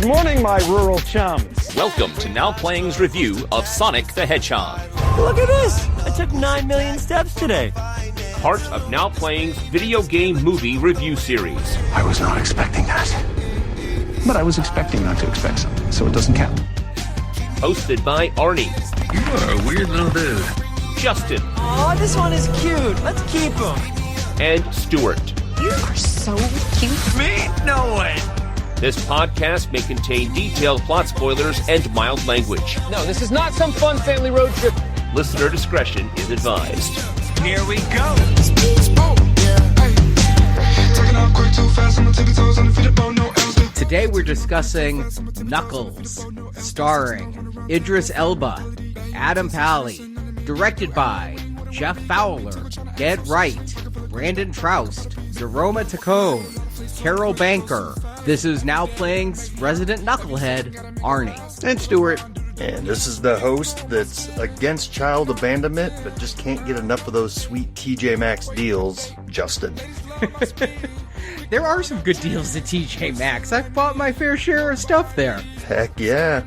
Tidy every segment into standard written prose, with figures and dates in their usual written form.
Good morning, my rural chums. Welcome to Now Playing's review of Sonic the Hedgehog. Look at this! I took 9 million steps today. Part of Now Playing's video game movie review series. I was not expecting that. But I was expecting not to expect something, so it doesn't count. Hosted by Arnie. You are a weird little dude. Justin. Oh, this one is cute. Let's keep him. And Stuart. You are so cute. Me? No way. This podcast may contain detailed plot spoilers and mild language. No, this is not some fun family road trip. Listener discretion is advised. Here we go. Today we're discussing Knuckles, starring Idris Elba, Adam Paley, directed by Jeff Fowler, Get Right, Brandon Troust, Jerome Tacone, Carol Banker. This is Now Playing's resident knucklehead, Arnie. And Stuart. And this is the host that's against child abandonment, but just can't get enough of those sweet TJ Maxx deals, Justin. There are some good deals at TJ Maxx. I've bought my fair share of stuff there. Heck yeah.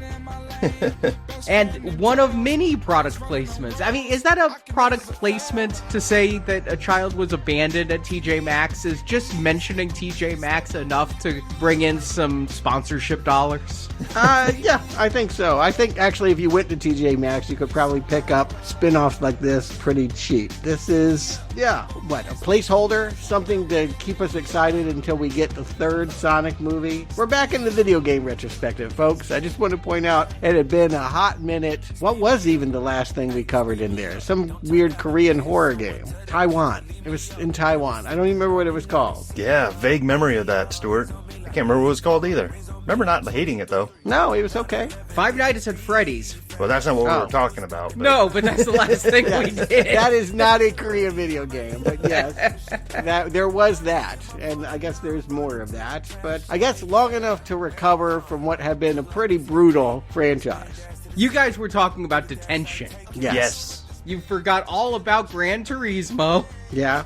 And one of many product placements. I mean, is that a product placement to say that a child was abandoned at TJ Maxx? Is just mentioning TJ Maxx enough to bring in some sponsorship dollars? Yeah, I think so. I think actually if you went to TJ Maxx, you could probably pick up spin-offs like this pretty cheap. This is, a placeholder? Something to keep us excited until we get the third Sonic movie. We're back in the video game retrospective, folks. I just want to point out it had been a hot minute. What was even the last thing we covered in there? Some weird Korean horror game. Taiwan. It was in Taiwan. I don't even remember what it was called. Yeah, vague memory of that, Stuart. I can't remember what it was called either. Remember not hating it, though. No, it was okay. Five Nights at Freddy's. Well, that's not what we were talking about. But... No, but that's the last thing we did. That is not a Korean video game, but yes, there was that, and I guess there's more of that, but I guess long enough to recover from what had been a pretty brutal franchise. You guys were talking about detention. Yes. You forgot all about Gran Turismo. Yeah.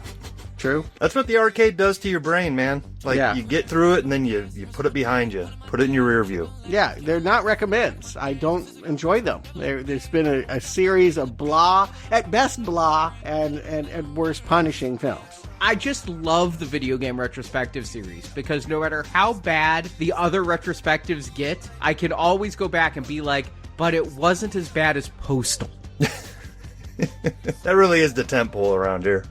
True. That's what the arcade does to your brain, man. You get through it and then you put it behind you. Put it in your rear view. Yeah, they're not recommends. I don't enjoy them. There's been a series of blah, at best blah, and at worst punishing films. I just love the video game retrospective series because no matter how bad the other retrospectives get, I can always go back and be like, but it wasn't as bad as Postal. That really is the tentpole around here.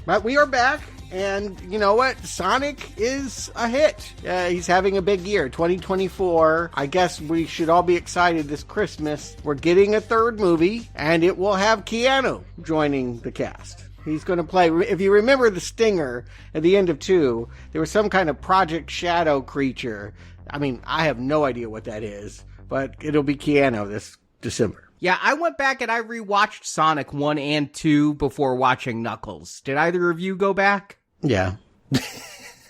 But we are back, and you know what? Sonic is a hit. He's having a big year, 2024. I guess we should all be excited this Christmas. We're getting a third movie, and it will have Keanu joining the cast. He's going to play, if you remember the stinger at the end of 2, there was some kind of Project Shadow creature. I mean, I have no idea what that is, but it'll be Keanu this December. Yeah, I went back and I rewatched Sonic 1 and 2 before watching Knuckles. Did either of you go back? Yeah.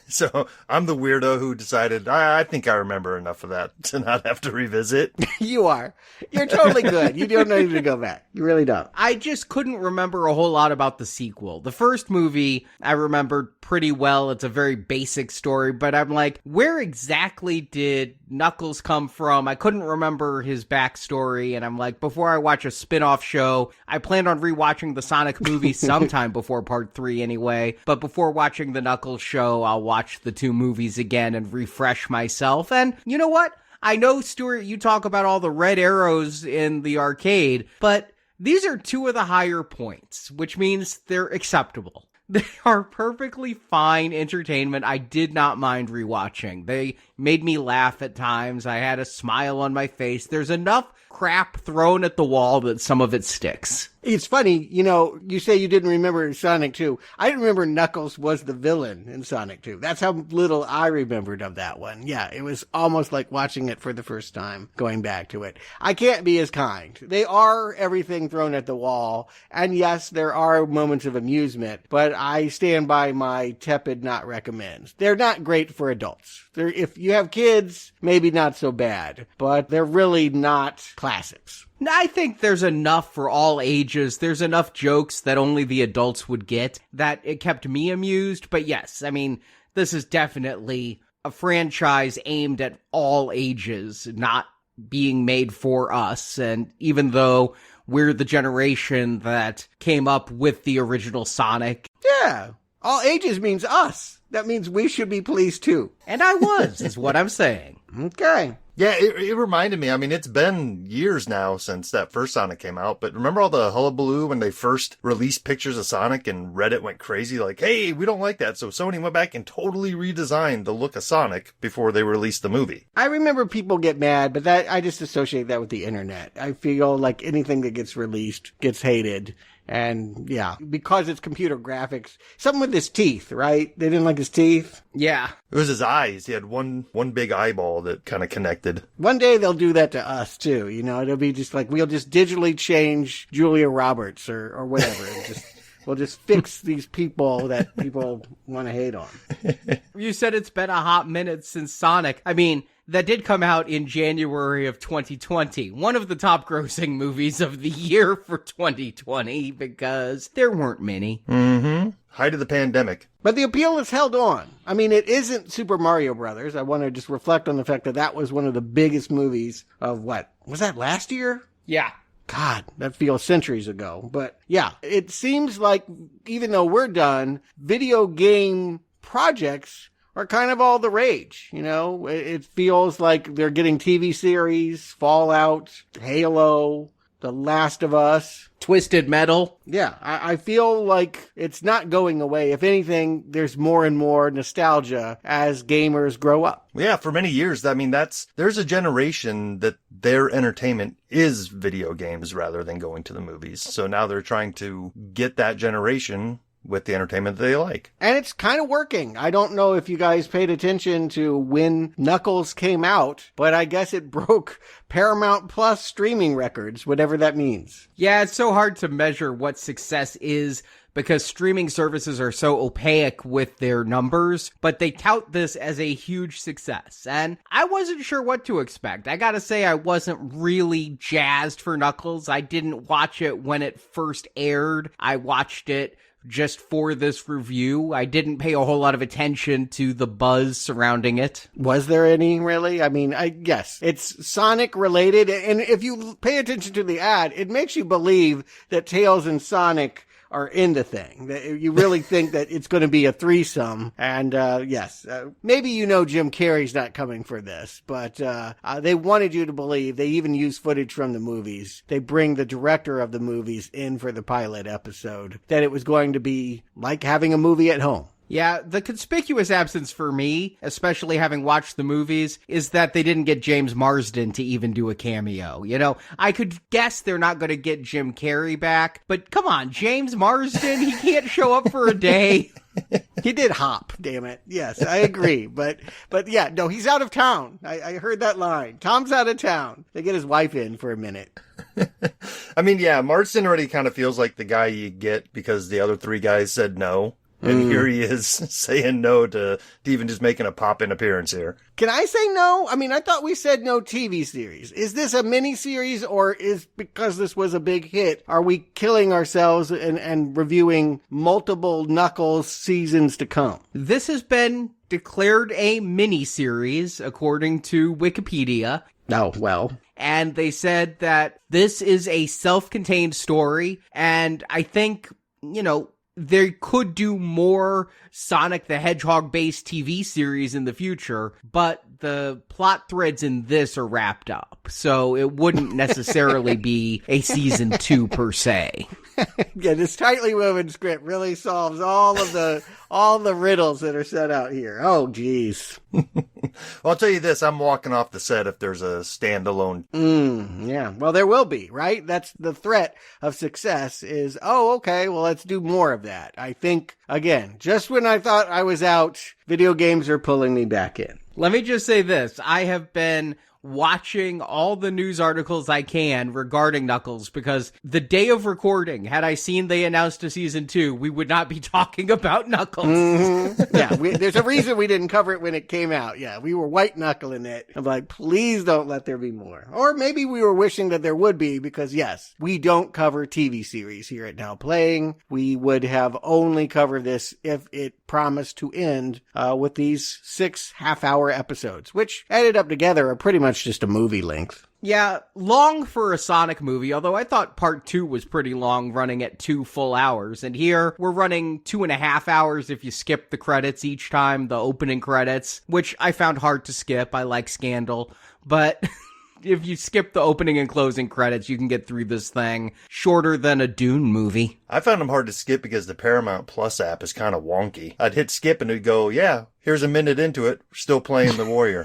So I'm the weirdo who decided, I think I remember enough of that to not have to revisit. You are. You're totally good. You don't need to go back. You really don't. I just couldn't remember a whole lot about the sequel. The first movie, I remembered pretty well. It's a very basic story, but I'm like, where exactly did Knuckles come from? I couldn't remember his backstory, and I'm like, before I watch a spin-off show, I plan on rewatching the Sonic movie sometime before part 3 anyway, but before watching the Knuckles show, I'll watch the 2 movies again and refresh myself. And you know what? I know, Stuart, you talk about all the red arrows in the arcade, but these are 2 of the higher points, which means they're acceptable. They are perfectly fine entertainment. I did not mind rewatching. They made me laugh at times. I had a smile on my face. There's enough crap thrown at the wall that some of it sticks. It's funny, you say you didn't remember Sonic 2. I didn't remember Knuckles was the villain in Sonic 2. That's how little I remembered of that one. Yeah, it was almost like watching it for the first time, going back to it. I can't be as kind. They are everything thrown at the wall. And yes, there are moments of amusement, but I stand by my tepid not recommends. They're not great for adults. If you have kids, maybe not so bad, but they're really not classics. I think there's enough for all ages. There's enough jokes that only the adults would get that it kept me amused. But yes, I mean, this is definitely a franchise aimed at all ages, not being made for us. And even though we're the generation that came up with the original Sonic. Yeah, all ages means us. That means we should be pleased too. And I was, is what I'm saying. Okay. Yeah, it reminded me. I mean, it's been years now since that first Sonic came out, but remember all the hullabaloo when they first released pictures of Sonic and Reddit went crazy like, hey, we don't like that. So Sony went back and totally redesigned the look of Sonic before they released the movie. I remember people get mad, but I just associate that with the internet. I feel like anything that gets released gets hated. And yeah, because it's computer graphics. Something with his teeth, right? They didn't like his teeth. Yeah. It was his eyes. He had one big eyeball that kind of connected. One day they'll do that to us too. You know, it'll be just like, we'll just digitally change Julia Roberts or whatever. We'll just fix these people that people want to hate on. You said it's been a hot minute since Sonic. I mean, that did come out in January of 2020. One of the top grossing movies of the year for 2020 because there weren't many. Mm-hmm. Height of the pandemic. But the appeal is held on. I mean, it isn't Super Mario Brothers. I want to just reflect on the fact that that was one of the biggest movies of what? Was that last year? Yeah. God, that feels centuries ago. But yeah, it seems like even though we're done, video game projects are kind of all the rage. You know, it feels like they're getting TV series, Fallout, Halo, The Last of Us. Twisted Metal. Yeah, I feel like it's not going away. If anything, there's more and more nostalgia as gamers grow up. Yeah, for many years, I mean, there's a generation that their entertainment is video games rather than going to the movies. So now they're trying to get that generation with the entertainment that they like. And it's kind of working. I don't know if you guys paid attention to when Knuckles came out, but I guess it broke Paramount Plus streaming records, whatever that means. Yeah, it's so hard to measure what success is because streaming services are so opaque with their numbers, but they tout this as a huge success. And I wasn't sure what to expect. I gotta say, I wasn't really jazzed for Knuckles. I didn't watch it when it first aired. I watched it just for this review. I didn't pay a whole lot of attention to the buzz surrounding it. Was there any, really? I mean, I guess it's Sonic related. And if you pay attention to the ad, it makes you believe that Tails and Sonic are in the thing. That you really think that it's going to be a threesome. And yes, maybe you know Jim Carrey's not coming for this, but they wanted you to believe. They even use footage from the movies. They bring the director of the movies in for the pilot episode, that it was going to be like having a movie at home. Yeah, the conspicuous absence for me, especially having watched the movies, is that they didn't get James Marsden to even do a cameo. You know, I could guess they're not going to get Jim Carrey back, but come on, James Marsden, he can't show up for a day. He did hop, damn it. Yes, I agree. But yeah, no, he's out of town. I heard that line. Tom's out of town. They get his wife in for a minute. I mean, yeah, Marsden already kind of feels like the guy you get because the other three guys said no. And here he is saying no to even just making a pop-in appearance here. Can I say no? I mean, I thought we said no TV series. Is this a miniseries, or is because this was a big hit, are we killing ourselves and reviewing multiple Knuckles seasons to come? This has been declared a miniseries, according to Wikipedia. Oh, well. And they said that this is a self-contained story, and I think, you know, they could do more Sonic the Hedgehog based TV series in the future, but the plot threads in this are wrapped up. So it wouldn't necessarily be a season 2 per se. Yeah, this tightly woven script really solves all the riddles that are set out here. Oh, geez. Well, I'll tell you this, I'm walking off the set if there's a standalone. Yeah, well, there will be, right? That's the threat of success is, oh, okay, well, let's do more of that. I think, again, just when I thought I was out, video games are pulling me back in. Let me just say this. I have been watching all the news articles I can regarding Knuckles, because the day of recording, had I seen they announced a season 2, we would not be talking about Knuckles. Mm-hmm. Yeah, there's a reason we didn't cover it when it came out. Yeah, we were white knuckling it. I'm like, please don't let there be more. Or maybe we were wishing that there would be, because yes, we don't cover TV series here at Now Playing. We would have only covered this if it promised to end with these 6 half-hour episodes, which added up together are pretty much just a movie length. Yeah, long for a Sonic movie, although I thought part 2 was pretty long, running at 2 full hours. And here, we're running 2.5 hours if you skip the credits each time, the opening credits, which I found hard to skip. I like Scandal, but if you skip the opening and closing credits, you can get through this thing shorter than a Dune movie. I found them hard to skip because the Paramount Plus app is kind of wonky. I'd hit skip and it'd go, yeah, here's a minute into it, still playing The Warrior.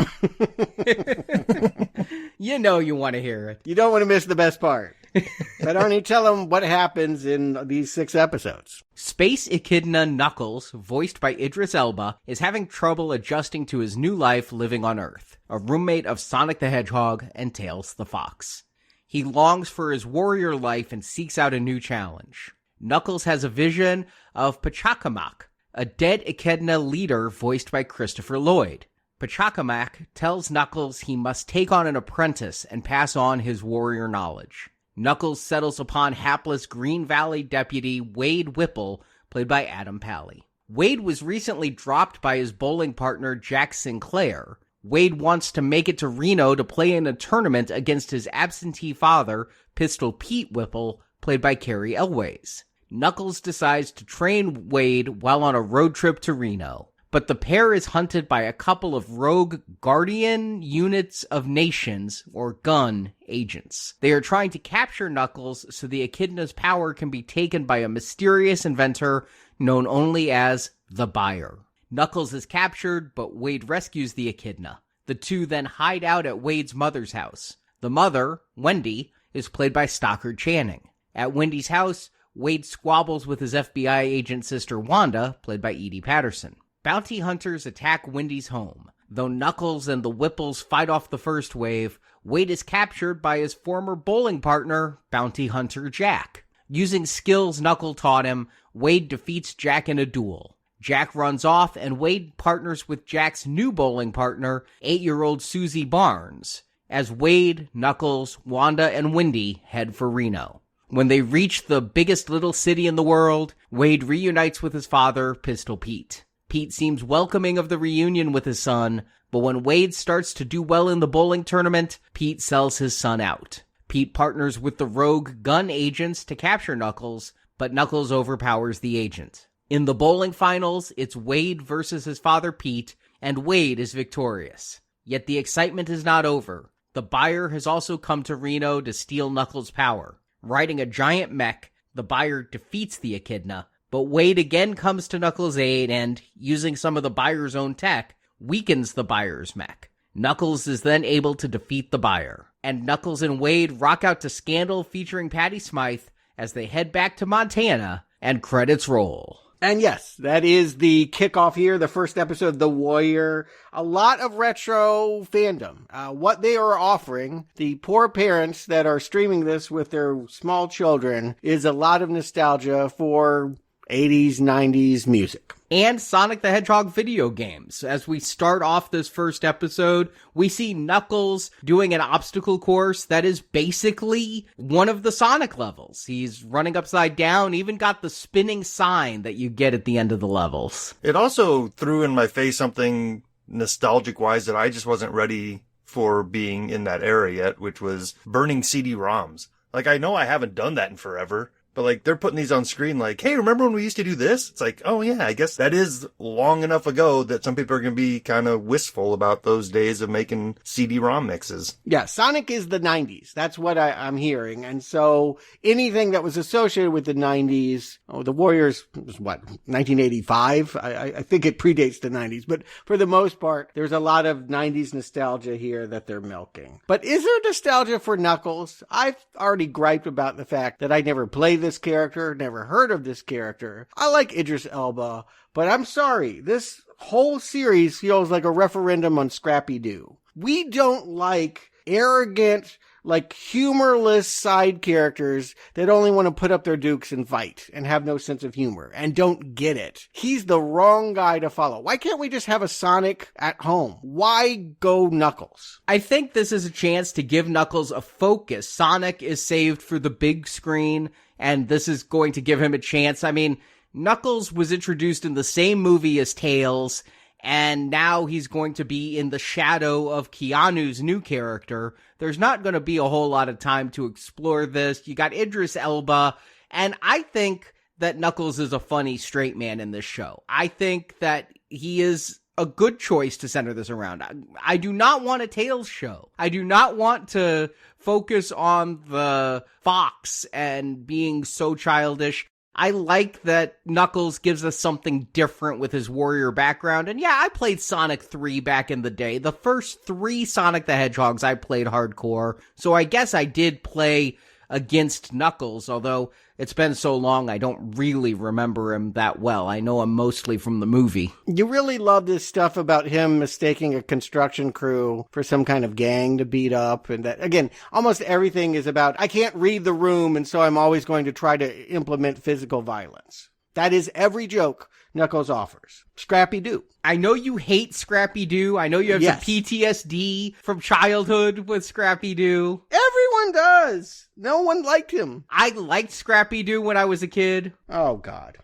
You know you want to hear it. You don't want to miss the best part. But Arnie, tell them what happens in these 6 episodes. Space Echidna Knuckles, voiced by Idris Elba, is having trouble adjusting to his new life living on Earth, a roommate of Sonic the Hedgehog and Tails the Fox. He longs for his warrior life and seeks out a new challenge. Knuckles has a vision of Pachacamac, a dead Echidna leader voiced by Christopher Lloyd. Pachacamac tells Knuckles he must take on an apprentice and pass on his warrior knowledge. Knuckles settles upon hapless Green Valley deputy Wade Whipple, played by Adam Paley. Wade was recently dropped by his bowling partner Jack Sinclair. Wade wants to make it to Reno to play in a tournament against his absentee father, Pistol Pete Whipple, played by Carey Elways. Knuckles decides to train Wade while on a road trip to Reno. But the pair is hunted by a couple of rogue Guardian Units of Nations, or GUN, agents. They are trying to capture Knuckles so the Echidna's power can be taken by a mysterious inventor known only as the Buyer. Knuckles is captured, but Wade rescues the Echidna. The two then hide out at Wade's mother's house. The mother, Wendy, is played by Stockard Channing. At Wendy's house, Wade squabbles with his FBI agent sister Wanda, played by Edie Patterson. Bounty hunters attack Wendy's home. Though Knuckles and the Whipples fight off the first wave, Wade is captured by his former bowling partner, bounty hunter Jack. Using skills Knuckle taught him, Wade defeats Jack in a duel. Jack runs off, and Wade partners with Jack's new bowling partner, 8-year-old Susie Barnes, as Wade, Knuckles, Wanda, and Wendy head for Reno. When they reach the biggest little city in the world, Wade reunites with his father, Pistol Pete. Pete seems welcoming of the reunion with his son, but when Wade starts to do well in the bowling tournament, Pete sells his son out. Pete partners with the rogue gun agents to capture Knuckles, but Knuckles overpowers the agent. In the bowling finals, it's Wade versus his father Pete, and Wade is victorious. Yet the excitement is not over. The Buyer has also come to Reno to steal Knuckles' power. Riding a giant mech, the Buyer defeats the Echidna, but Wade again comes to Knuckles' aid and, using some of the Buyer's own tech, weakens the Buyer's mech. Knuckles is then able to defeat the Buyer. And Knuckles and Wade rock out to Scandal featuring Patty Smythe as they head back to Montana, and credits roll. And yes, that is the kickoff here, the first episode of The Warrior. A lot of retro fandom. What they are offering, the poor parents that are streaming this with their small children, is a lot of nostalgia for 80s, 90s music. And Sonic the Hedgehog video games. As we start off this first episode, we see Knuckles doing an obstacle course that is basically one of the Sonic levels. He's running upside down, even got the spinning sign that you get at the end of the levels. It also threw in my face something nostalgic-wise that I just wasn't ready for being in that era yet, which was burning CD-ROMs. Like, I know I haven't done that in forever, but, like, they're putting these on screen like, hey, remember when we used to do this? It's like, oh, yeah, I guess that is long enough ago that some people are going to be kind of wistful about those days of making CD-ROM mixes. Yeah, Sonic is the 90s. That's what I'm hearing. And so anything that was associated with the 90s, the Warriors was what, 1985? I think it predates the 90s. But for the most part, there's a lot of 90s nostalgia here that they're milking. But is there nostalgia for Knuckles? I've already griped about the fact that I never played this character, never heard of this character. I like Idris Elba, but I'm sorry, this whole series feels like a referendum on Scrappy-Doo. We don't like arrogant, like humorless side characters that only want to put up their dukes and fight and have no sense of humor and don't get it. He's the wrong guy to follow. Why can't we just have a Sonic at home? Why go Knuckles? I think this is a chance to give Knuckles a focus. Sonic is saved for the big screen, and this is going to give him a chance. I mean, Knuckles was introduced in the same movie as Tails, and now he's going to be in the shadow of Keanu's new character. There's not going to be a whole lot of time to explore this. You got Idris Elba, and I think that Knuckles is a funny straight man in this show. I think that he is a good choice to center this around. I do not want a Tails show. I do not want to focus on the fox and being so childish. I like that Knuckles gives us something different with his warrior background. And yeah, I played Sonic 3 back in the day. The first 3 Sonic the Hedgehogs I played hardcore. So I guess I did play against Knuckles, although it's been so long I don't really remember him that well. I know him mostly from the movie. You really love this stuff about him mistaking a construction crew for some kind of gang to beat up. And that, again, almost everything is about, I can't read the room, and so I'm always going to try to implement physical violence. That is every joke Knuckles offers. Scrappy-Doo. I know you hate Scrappy-Doo. I know you have some PTSD from childhood with Scrappy-Doo. Everyone does. No one liked him. I liked Scrappy-Doo when I was a kid. Oh, God.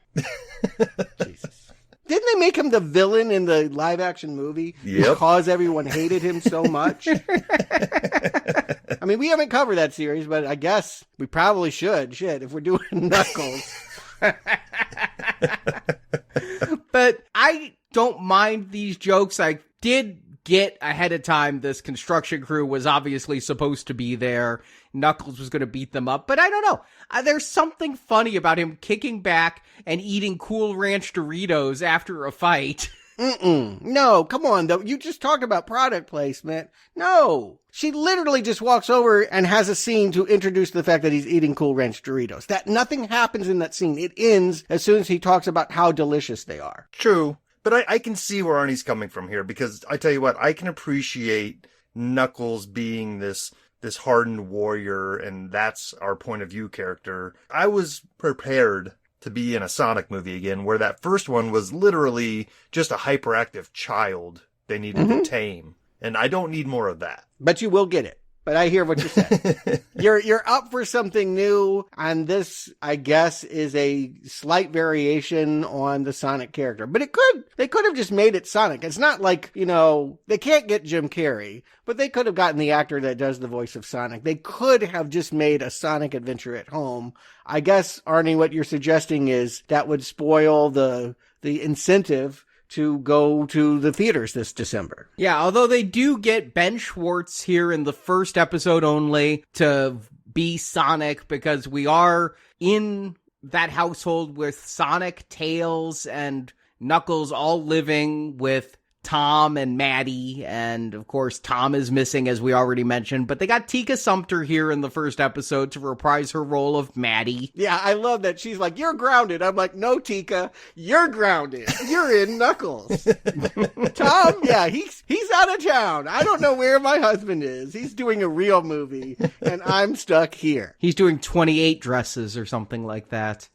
Jesus. Didn't they make him the villain in the live-action movie? Yep. Because everyone hated him so much? I mean, we haven't covered that series, but I guess we probably should. Shit, if we're doing Knuckles. But I don't mind these jokes. I did get ahead of time this construction crew was obviously supposed to be there. Knuckles was going to beat them up, but I don't know. There's something funny about him kicking back and eating Cool Ranch Doritos after a fight. No, come on, though. You just talked about product placement. No. She literally just walks over and has a scene to introduce the fact that he's eating Cool Ranch Doritos. That nothing happens in that scene. It ends as soon as he talks about how delicious they are. True. But I can see where Arnie's coming from here, because I tell you what, I can appreciate Knuckles being this hardened warrior, and that's our point of view character. I was prepared to be in a Sonic movie again, where that first one was literally just a hyperactive child they needed to tame. And I don't need more of that. But you will get it. But I hear what you said. You're up for something new, and this, I guess, is a slight variation on the Sonic character. But they could have just made it Sonic. It's not like, they can't get Jim Carey, but they could have gotten the actor that does the voice of Sonic. They could have just made a Sonic adventure at home. I guess, Arnie, what you're suggesting is that would spoil the incentive to go to the theaters this December. Yeah, although they do get Ben Schwartz here in the first episode only to be Sonic, because we are in that household with Sonic, Tails, and Knuckles all living with Tom and Maddie, and of course Tom is missing, as we already mentioned, but they got Tika Sumpter here in the first episode to reprise her role of Maddie. Yeah, I love that. She's like, you're grounded. I'm like, no, Tika, you're grounded. You're in Knuckles. Tom, yeah, he's out of town. I don't know where my husband is. He's doing a real movie, and I'm stuck here. He's doing 28 dresses or something like that.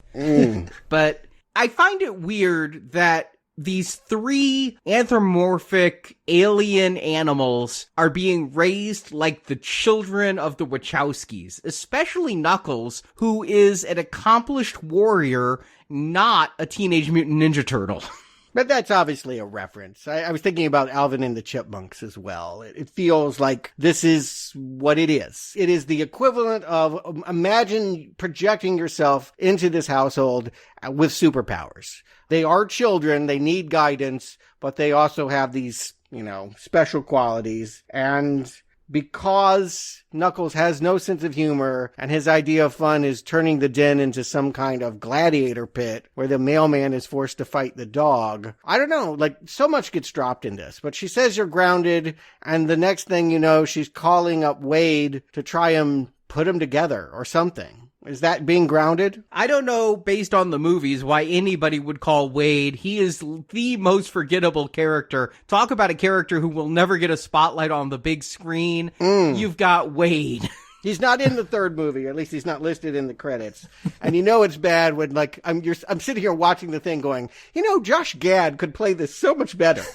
But I find it weird that these 3 anthropomorphic alien animals are being raised like the children of the Wachowskis, especially Knuckles, who is an accomplished warrior, not a Teenage Mutant Ninja Turtle. But that's obviously a reference. I was thinking about Alvin and the Chipmunks as well. It feels like this is what it is. It is the equivalent of, imagine projecting yourself into this household with superpowers. They are children, they need guidance, but they also have these, special qualities. And because Knuckles has no sense of humor, and his idea of fun is turning the den into some kind of gladiator pit where the mailman is forced to fight the dog. I don't know, so much gets dropped in this. But she says you're grounded, and the next thing you know, she's calling up Wade to try and put them together or something. Is that being grounded? I don't know, based on the movies, why anybody would call Wade. He is the most forgettable character. Talk about a character who will never get a spotlight on the big screen. You've got Wade. He's not in the third movie, or at least he's not listed in the credits. And you know it's bad when, like, I'm sitting here watching the thing going, Josh Gad could play this so much better.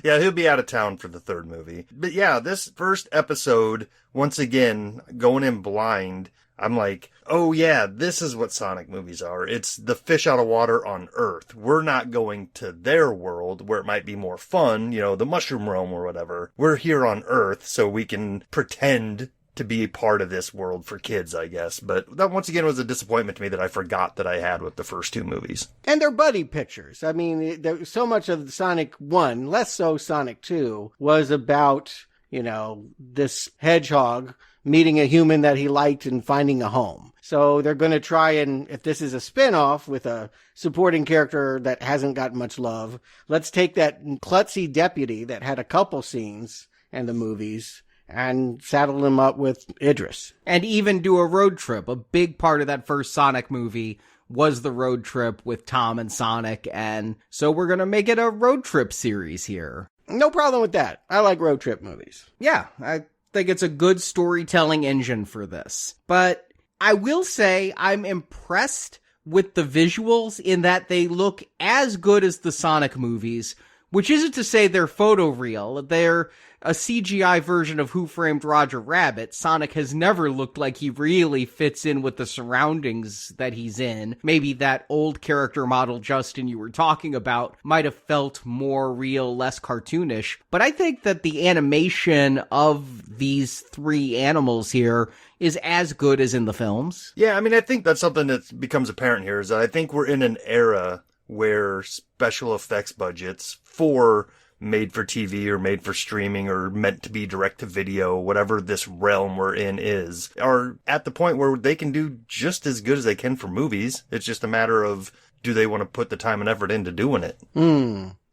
Yeah, he'll be out of town for the third movie. But yeah, this first episode, once again, going in blind, I'm like, oh yeah, this is what Sonic movies are. It's the fish out of water on Earth. We're not going to their world where it might be more fun, the mushroom realm or whatever. We're here on Earth so we can pretend to be part of this world for kids, I guess. But that once again was a disappointment to me that I forgot that I had with the first two movies. And they're buddy pictures. I mean, there so much of Sonic 1, less so Sonic 2, was about, this hedgehog meeting a human that he liked and finding a home. So they're going to try and, if this is a spin-off with a supporting character that hasn't gotten much love, let's take that klutzy deputy that had a couple scenes in the movies and saddle him up with Idris. And even do a road trip. A big part of that first Sonic movie was the road trip with Tom and Sonic, and so we're going to make it a road trip series here. No problem with that. I like road trip movies. Yeah, I think it's a good storytelling engine for this. But I will say I'm impressed with the visuals in that they look as good as the Sonic movies, which isn't to say they're photoreal. They're a CGI version of Who Framed Roger Rabbit. Sonic has never looked like he really fits in with the surroundings that he's in. Maybe that old character model, Justin, you were talking about might have felt more real, less cartoonish. But I think that the animation of these three animals here is as good as in the films. Yeah, I mean, I think that's something that becomes apparent here is that I think we're in an era where special effects budgets for made for TV or made for streaming or meant to be direct to video, whatever this realm we're in is, are at the point where they can do just as good as they can for movies. It's just a matter of, do they want to put the time and effort into doing it?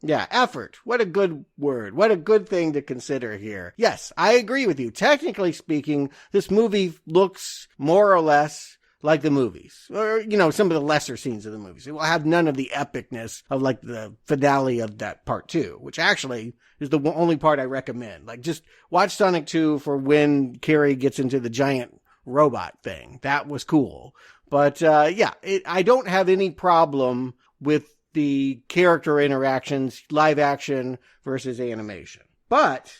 Yeah, effort. What a good word. What a good thing to consider here. Yes, I agree with you. Technically speaking, this movie looks more or less like the movies, or, some of the lesser scenes of the movies. It will have none of the epicness of, like, the finale of that part 2, which actually is the only part I recommend. Like, just watch Sonic 2 for when Carey gets into the giant robot thing. That was cool. But, I don't have any problem with the character interactions, live action versus animation. But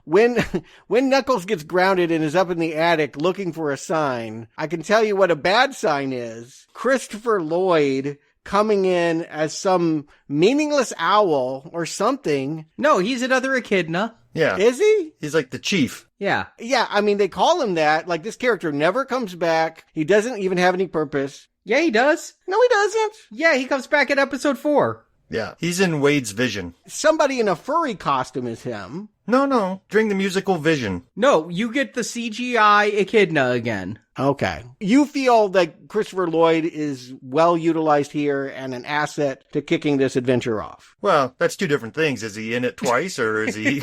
when Knuckles gets grounded and is up in the attic looking for a sign, I can tell you what a bad sign is. Christopher Lloyd coming in as some meaningless owl or something. No, he's another Echidna. Yeah. Is he? He's like the chief. Yeah. Yeah, I mean, they call him that. Like, this character never comes back. He doesn't even have any purpose. Yeah, he does. No, he doesn't. Yeah, he comes back in episode 4. Yeah, he's in Wade's vision. Somebody in a furry costume is him. No, during the musical Vision. No, you get the CGI Echidna again. Okay. You feel that Christopher Lloyd is well utilized here and an asset to kicking this adventure off. Well, that's two different things. Is he in it twice or is he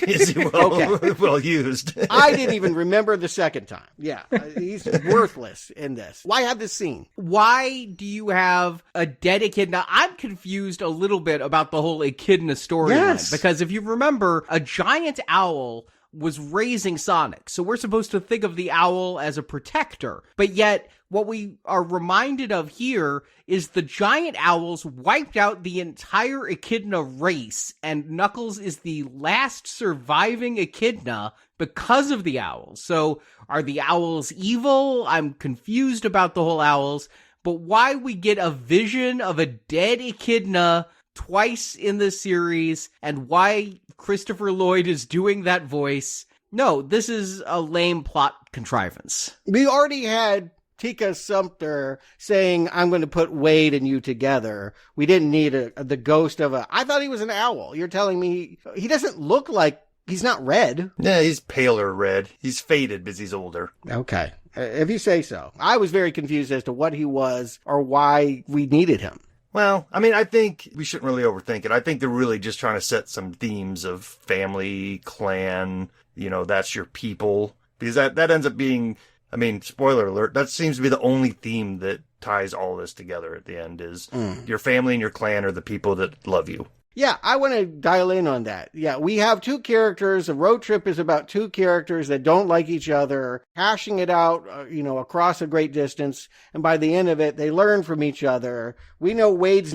well used? I didn't even remember the second time. Yeah, he's worthless in this. Why have this scene? Why do you have a dead Echidna? I'm confused a little bit about the whole Echidna storyline. Yes. Because if you remember, a giant owl was raising Sonic. So we're supposed to think of the owl as a protector. But yet, what we are reminded of here is the giant owls wiped out the entire Echidna race, and Knuckles is the last surviving Echidna because of the owls. So are the owls evil? I'm confused about the whole owls. But why we get a vision of a dead Echidna twice in the series, and why Christopher Lloyd is doing that voice. No, this is a lame plot contrivance. We already had Tika Sumpter saying, I'm going to put Wade and you together. We didn't need the ghost of I thought he was an owl. You're telling me he doesn't look like, he's not red. Yeah, he's paler red. He's faded because he's older. Okay. If you say so. I was very confused as to what he was or why we needed him. Well, I mean, I think we shouldn't really overthink it. I think they're really just trying to set some themes of family, clan, that's your people. Because that ends up being I mean, spoiler alert, that seems to be the only theme that ties all this together at the end is your family and your clan are the people that love you. Yeah, I want to dial in on that. Yeah, we have two characters. A road trip is about two characters that don't like each other, hashing it out, across a great distance. And by the end of it, they learn from each other. We know Wade's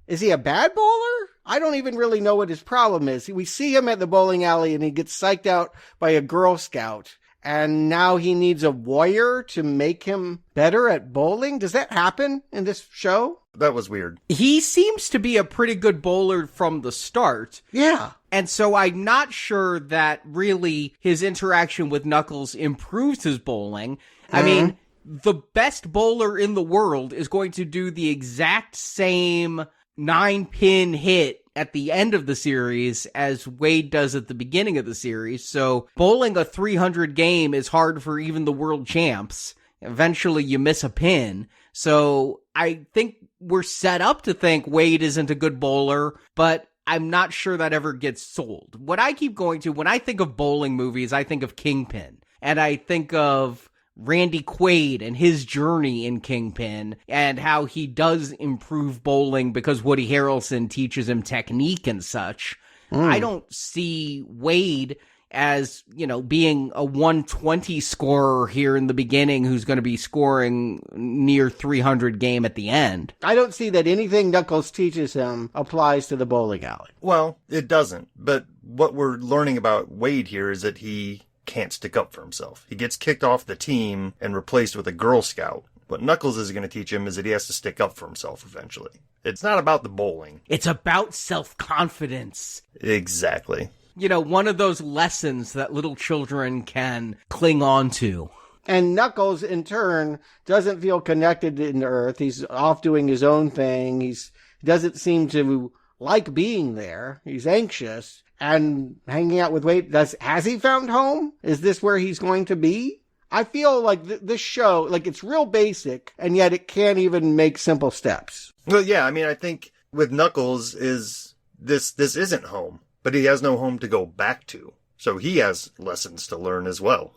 is he a bad bowler? I don't even really know what his problem is. We see him at the bowling alley and he gets psyched out by a Girl Scout. And now he needs a warrior to make him better at bowling? Does that happen in this show? That was weird. He seems to be a pretty good bowler from the start. Yeah. And so I'm not sure that really his interaction with Knuckles improves his bowling. I mean, the best bowler in the world is going to do the exact same 9-pin hit at the end of the series as Wade does at the beginning of the series. So bowling a 300 game is hard for even the world champs. Eventually you miss a pin. So I think we're set up to think Wade isn't a good bowler, but I'm not sure that ever gets sold. What I keep going to, when I think of bowling movies, I think of Kingpin. And I think of Randy Quaid and his journey in Kingpin and how he does improve bowling because Woody Harrelson teaches him technique and such. I don't see Wade as, being a 120 scorer here in the beginning who's going to be scoring near 300 game at the end. I don't see that anything Knuckles teaches him applies to the bowling alley. Well, it doesn't. But what we're learning about Wade here is that he can't stick up for himself. He gets kicked off the team and replaced with a Girl Scout. What Knuckles is going to teach him is that he has to stick up for himself eventually. It's not about the bowling. It's about self-confidence. Exactly. One of those lessons that little children can cling on to. And Knuckles, in turn, doesn't feel connected to Earth. He's off doing his own thing. He doesn't seem to like being there. He's anxious. And hanging out with Wade, has he found home? Is this where he's going to be? I feel like this show, it's real basic, and yet it can't even make simple steps. Well, yeah, I mean, I think with Knuckles this isn't home, but he has no home to go back to. So he has lessons to learn as well.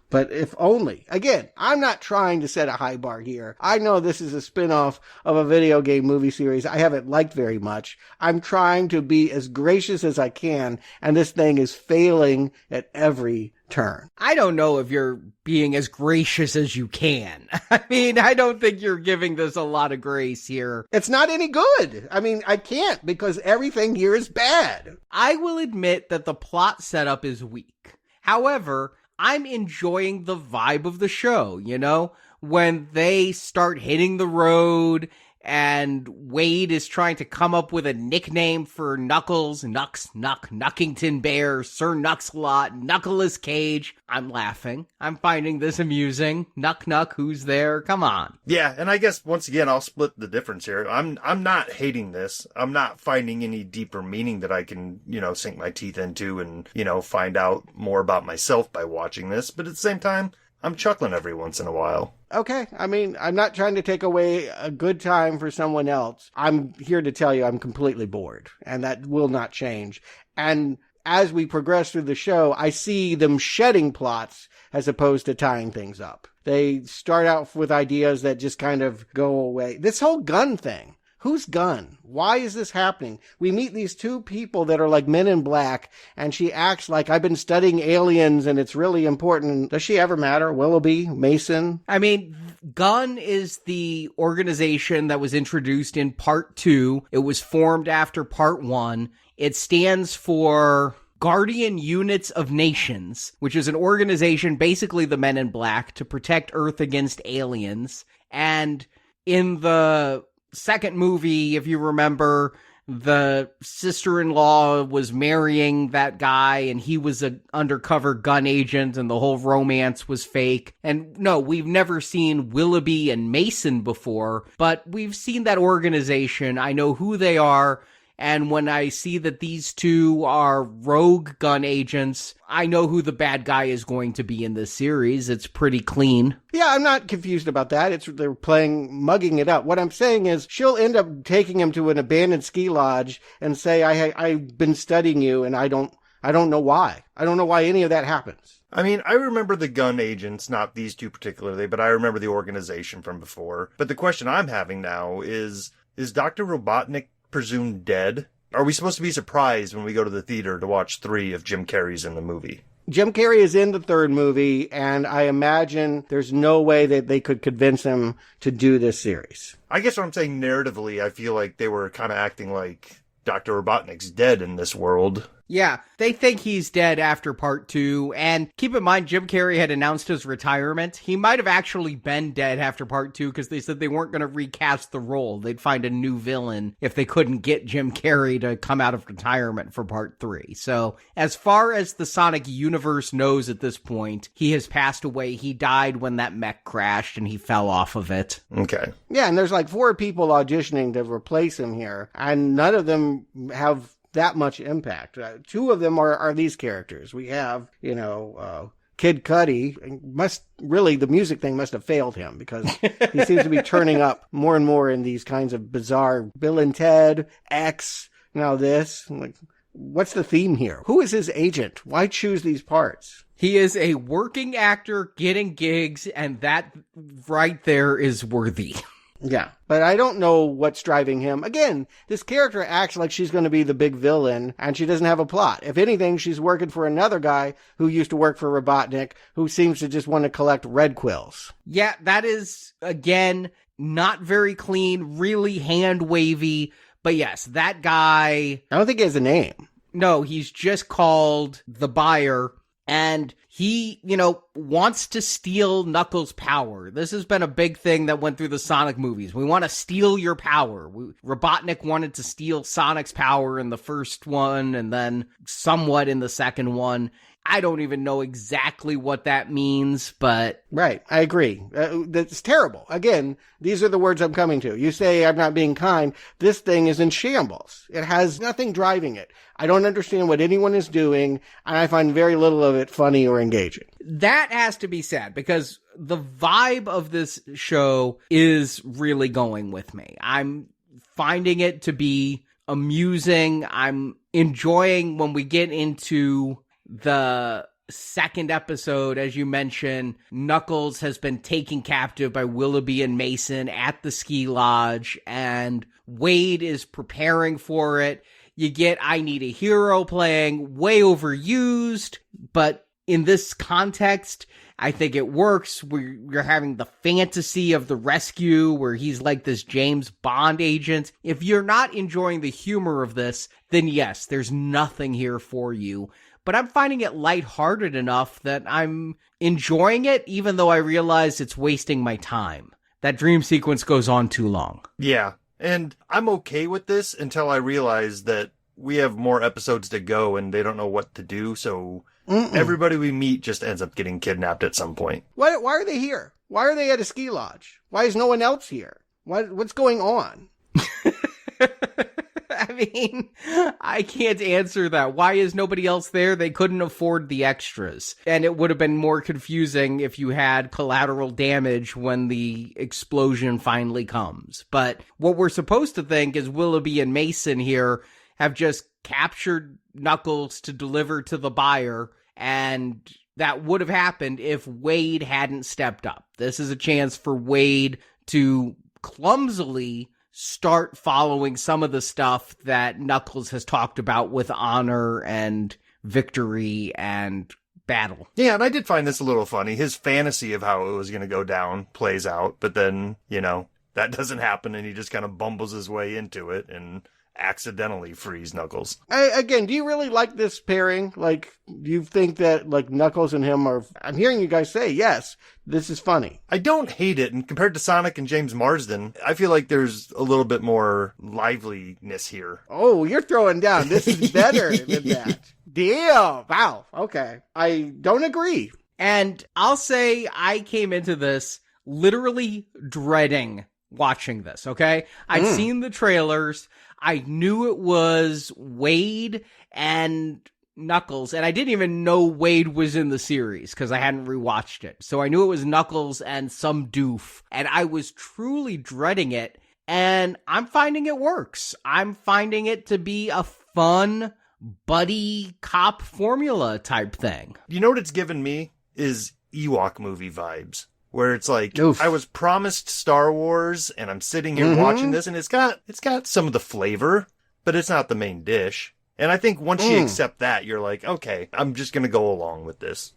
But if only. Again, I'm not trying to set a high bar here. I know this is a spin-off of a video game movie series I haven't liked very much. I'm trying to be as gracious as I can, and this thing is failing at every turn. I don't know if you're being as gracious as you can. I mean, I don't think you're giving this a lot of grace here. It's not any good. I mean, I can't because everything here is bad. I will admit that the plot setup is weak. However, I'm enjoying the vibe of the show, when they start hitting the road and Wade is trying to come up with a nickname for Knuckles, Knuckington Bear, Sir Knucksalot, Knuckles Cage. I'm laughing. I'm finding this amusing. Nuck, who's there? Come on. Yeah, and I guess once again, I'll split the difference here. I'm not hating this. I'm not finding any deeper meaning that I can, sink my teeth into and, find out more about myself by watching this. But at the same time, I'm chuckling every once in a while. Okay, I mean, I'm not trying to take away a good time for someone else. I'm here to tell you I'm completely bored, and that will not change. And as we progress through the show, I see them shedding plots as opposed to tying things up. They start out with ideas that just kind of go away. This whole gun thing. Whose gun? Why is this happening? We meet these two people that are like men in black, and she acts like I've been studying aliens and it's really important. Does she ever matter? Willoughby? Mason? I mean, Gun is the organization that was introduced in Part 2. It was formed after Part 1. It stands for Guardian Units of Nations, which is an organization, basically the men in black, to protect Earth against aliens. And in the second movie, if you remember, the sister-in-law was marrying that guy and he was an undercover gun agent and the whole romance was fake. And no, we've never seen Willoughby and Mason before, but we've seen that organization. I know who they are. And when I see that these two are rogue gun agents, I know who the bad guy is going to be in this series. It's pretty clean. Yeah, I'm not confused about that. They're mugging it up. What I'm saying is she'll end up taking him to an abandoned ski lodge and say, I've been studying you and I don't know why. I don't know why any of that happens. I mean, I remember the gun agents, not these two particularly, but I remember the organization from before. But the question I'm having now is Dr. Robotnik presumed dead? Are we supposed to be surprised when we go to the theater to watch 3 if Jim Carrey's in the movie? Jim Carrey is in the 3rd movie, and I imagine there's no way that they could convince him to do this series. I guess what I'm saying narratively, I feel like they were kind of acting like Dr. Robotnik's dead in this world. Yeah, they think he's dead after part 2, and keep in mind, Jim Carrey had announced his retirement. He might have actually been dead after part 2 because they said they weren't going to recast the role. They'd find a new villain if they couldn't get Jim Carrey to come out of retirement for part 3. So, as far as the Sonic universe knows at this point, he has passed away. He died when that mech crashed and he fell off of it. Okay. Yeah, and there's like 4 people auditioning to replace him here, and none of them have that much impact. 2 of them are these characters. We have, Kid Cudi. The music thing must have failed him because he seems to be turning up more and more in these kinds of bizarre Bill and Ted, X, now this. Like, what's the theme here? Who is his agent? Why choose these parts? He is a working actor getting gigs, and that right there is worthy. Yeah, but I don't know what's driving him. Again, this character acts like she's going to be the big villain, and she doesn't have a plot. If anything, she's working for another guy who used to work for Robotnik, who seems to just want to collect red quills. Yeah, that is, again, not very clean, really hand-wavy, but yes, that guy... I don't think he has a name. No, he's just called the Buyer, and he, wants to steal Knuckles' power. This has been a big thing that went through the Sonic movies. We want to steal your power. Robotnik wanted to steal Sonic's power in the first one, and then somewhat in the second one. I don't even know exactly what that means, but... Right, I agree. That's terrible. Again, these are the words I'm coming to. You say I'm not being kind. This thing is in shambles. It has nothing driving it. I don't understand what anyone is doing, and I find very little of it funny or engaging. That has to be said, because the vibe of this show is really going with me. I'm finding it to be amusing. I'm enjoying when we get into the second episode, as you mentioned. Knuckles has been taken captive by Willoughby and Mason at the ski lodge, and Wade is preparing for it. You get I Need a Hero playing, way overused, but in this context, I think it works. We're having the fantasy of the rescue where he's like this James Bond agent. If you're not enjoying the humor of this, then yes, there's nothing here for you. But I'm finding it lighthearted enough that I'm enjoying it, even though I realize it's wasting my time. That dream sequence goes on too long. Yeah, and I'm okay with this until I realize that we have more episodes to go and they don't know what to do, so everybody we meet just ends up getting kidnapped at some point. Why are they here? Why are they at a ski lodge? Why is no one else here? What's going on? I mean, I can't answer that. Why is nobody else there? They couldn't afford the extras. And it would have been more confusing if you had collateral damage when the explosion finally comes. But what we're supposed to think is Willoughby and Mason here have just captured Knuckles to deliver to the Buyer, and that would have happened if Wade hadn't stepped up. This is a chance for Wade to clumsily start following some of the stuff that Knuckles has talked about with honor and victory and battle. Yeah, and I did find this a little funny. His fantasy of how it was going to go down plays out, but then, that doesn't happen, and he just kind of bumbles his way into it and accidentally frees Knuckles. Again, do you really like this pairing? Like, do you think that, Knuckles and him are... I'm hearing you guys say, yes, this is funny. I don't hate it, and compared to Sonic and James Marsden, I feel like there's a little bit more liveliness here. Oh, you're throwing down. This is better than that. Damn. Wow. Okay. I don't agree. And I'll say I came into this literally dreading watching this, okay? I'd seen the trailers. I knew it was Wade and Knuckles, and I didn't even know Wade was in the series because I hadn't rewatched it. So I knew it was Knuckles and some doof, and I was truly dreading it, and I'm finding it works. I'm finding it to be a fun, buddy cop formula type thing. You know what it's given me is Ewok movie vibes, where it's like, Oof. I was promised Star Wars and I'm sitting here watching this and it's got some of the flavor, but it's not the main dish. And I think once you accept that, you're like, okay, I'm just going to go along with this.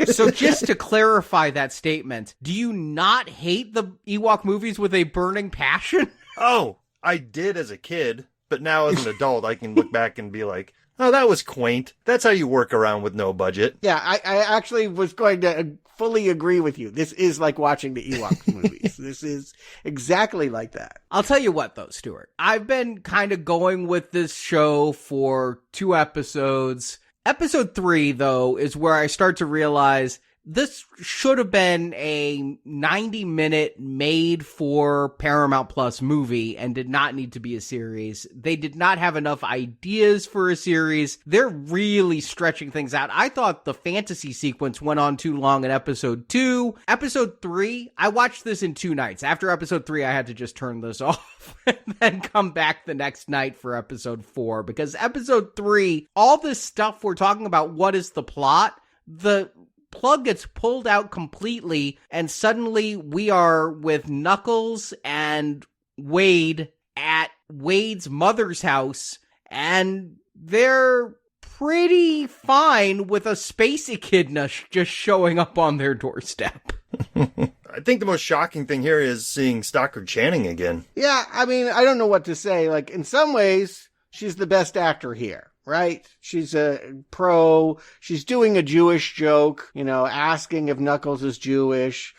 So just to clarify that statement, do you not hate the Ewok movies with a burning passion? Oh, I did as a kid, but now as an adult, I can look back and be like, oh, that was quaint. That's how you work around with no budget. Yeah, I actually was going to fully agree with you. This is like watching the Ewok movies. This is exactly like that. I'll tell you what, though, Stuart. I've been kind of going with this show for 2 episodes. Episode 3, though, is where I start to realize this should have been a 90-minute made for Paramount Plus movie and did not need to be a series. They did not have enough ideas for a series. They're really stretching things out. I thought the fantasy sequence went on too long in episode 2. Episode 3, I watched this in 2 nights. After episode 3, I had to just turn this off and then come back the next night for episode 4, because episode 3, all this stuff we're talking about, what is the plot? The plug gets pulled out completely, and suddenly we are with Knuckles and Wade at Wade's mother's house, and they're pretty fine with a space echidna just showing up on their doorstep. I think the most shocking thing here is seeing Stockard Channing again. Yeah, I mean, I don't know what to say. Like, in some ways, she's the best actor here. Right? She's a pro. She's doing a Jewish joke, asking if Knuckles is Jewish.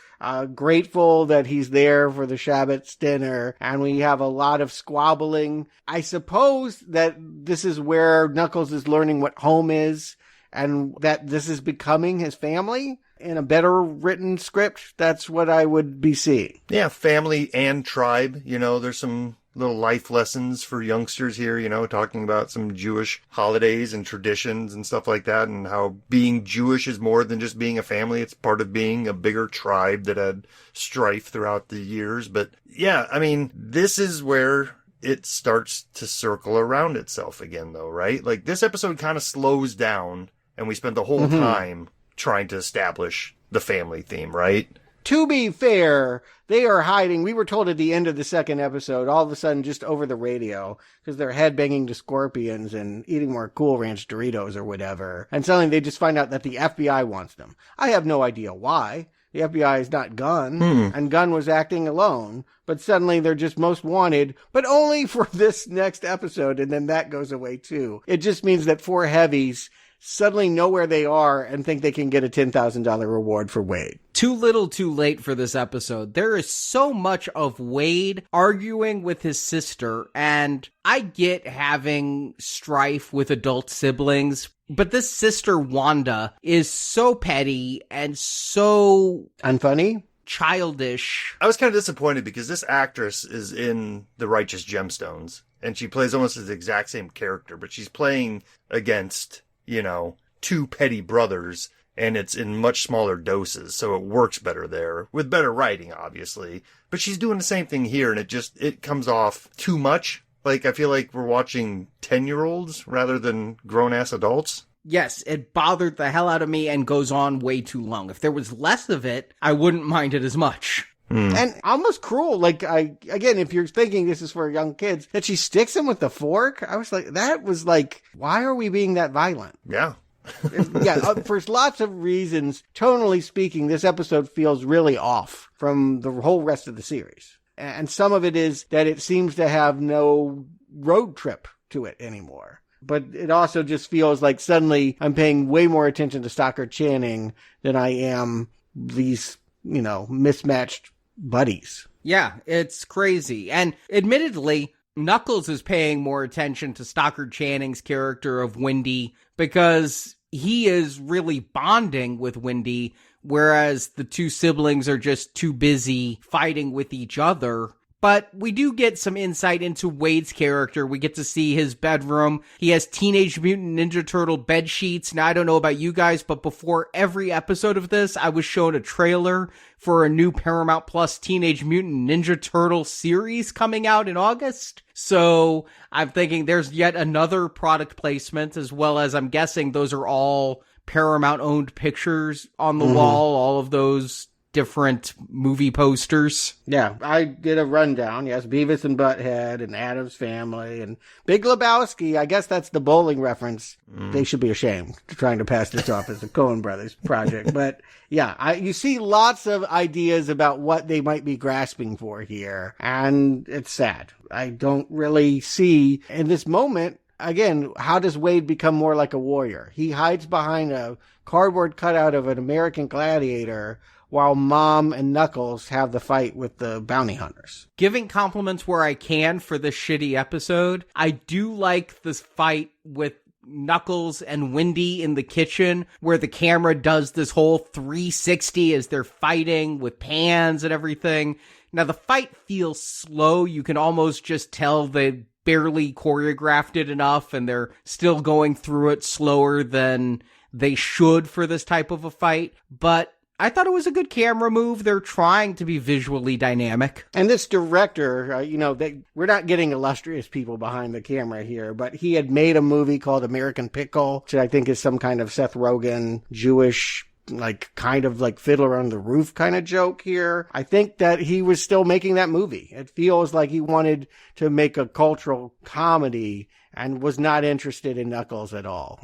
Grateful that he's there for the Shabbat's dinner. And we have a lot of squabbling. I suppose that this is where Knuckles is learning what home is and that this is becoming his family. In a better written script, that's what I would be seeing. Yeah, family and tribe. There's some little life lessons for youngsters here, talking about some Jewish holidays and traditions and stuff like that, and how being Jewish is more than just being a family. It's part of being a bigger tribe that had strife throughout the years. But yeah, I mean, this is where it starts to circle around itself again, though, right? Like, this episode kind of slows down, and we spent the whole time trying to establish the family theme, right? To be fair, they are hiding. We were told at the end of the second episode, all of a sudden, just over the radio, because they're headbanging to scorpions and eating more Cool Ranch Doritos or whatever. And suddenly they just find out that the FBI wants them. I have no idea why. The FBI is not Gunn, and Gunn was acting alone. But suddenly they're just most wanted, but only for this next episode, and then that goes away too. It just means that 4 heavies suddenly know where they are and think they can get a $10,000 reward for Wade. Too little too late for this episode. There is so much of Wade arguing with his sister, and I get having strife with adult siblings, but this sister Wanda is so petty and so unfunny, childish. I was kind of disappointed because this actress is in The Righteous Gemstones, and she plays almost the exact same character, but she's playing against 2 petty brothers, and it's in much smaller doses, so it works better there, with better writing, obviously. But she's doing the same thing here, and it comes off too much. Like, I feel like we're watching 10-year-olds rather than grown-ass adults. Yes, it bothered the hell out of me and goes on way too long. If there was less of it, I wouldn't mind it as much. And almost cruel. Like, again, if you're thinking this is for young kids, that she sticks him with the fork, I was like, why are we being that violent? Yeah. Yeah, for lots of reasons, tonally speaking, this episode feels really off from the whole rest of the series. And some of it is that it seems to have no road trip to it anymore. But it also just feels like suddenly I'm paying way more attention to Stockard Channing than I am these, mismatched buddies. Yeah, it's crazy. And admittedly, Knuckles is paying more attention to Stockard Channing's character of Wendy because he is really bonding with Wendy, whereas the 2 siblings are just too busy fighting with each other. But we do get some insight into Wade's character. We get to see his bedroom. He has Teenage Mutant Ninja Turtle bed sheets. Now, I don't know about you guys, but before every episode of this, I was shown a trailer for a new Paramount Plus Teenage Mutant Ninja Turtle series coming out in August. So I'm thinking there's yet another product placement, as well as I'm guessing those are all Paramount-owned pictures on the wall, all of those different movie posters. Yeah, I did a rundown. Yes, Beavis and Butthead and Addams Family and Big Lebowski. I guess that's the bowling reference. They should be ashamed trying to pass this off as a Coen Brothers project. But yeah, you see lots of ideas about what they might be grasping for here. And it's sad. I don't really see in this moment, again, how does Wade become more like a warrior? He hides behind a cardboard cutout of an American gladiator while Mom and Knuckles have the fight with the bounty hunters. Giving compliments where I can for this shitty episode, I do like this fight with Knuckles and Wendy in the kitchen, where the camera does this whole 360 as they're fighting with pans and everything. Now, the fight feels slow. You can almost just tell they barely choreographed it enough, and they're still going through it slower than they should for this type of a fight. But I thought it was a good camera move. They're trying to be visually dynamic. And this director, we're not getting illustrious people behind the camera here, but he had made a movie called American Pickle, which I think is some kind of Seth Rogen, Jewish, kind of Fiddler on the Roof kind of joke here. I think that he was still making that movie. It feels like he wanted to make a cultural comedy and was not interested in Knuckles at all.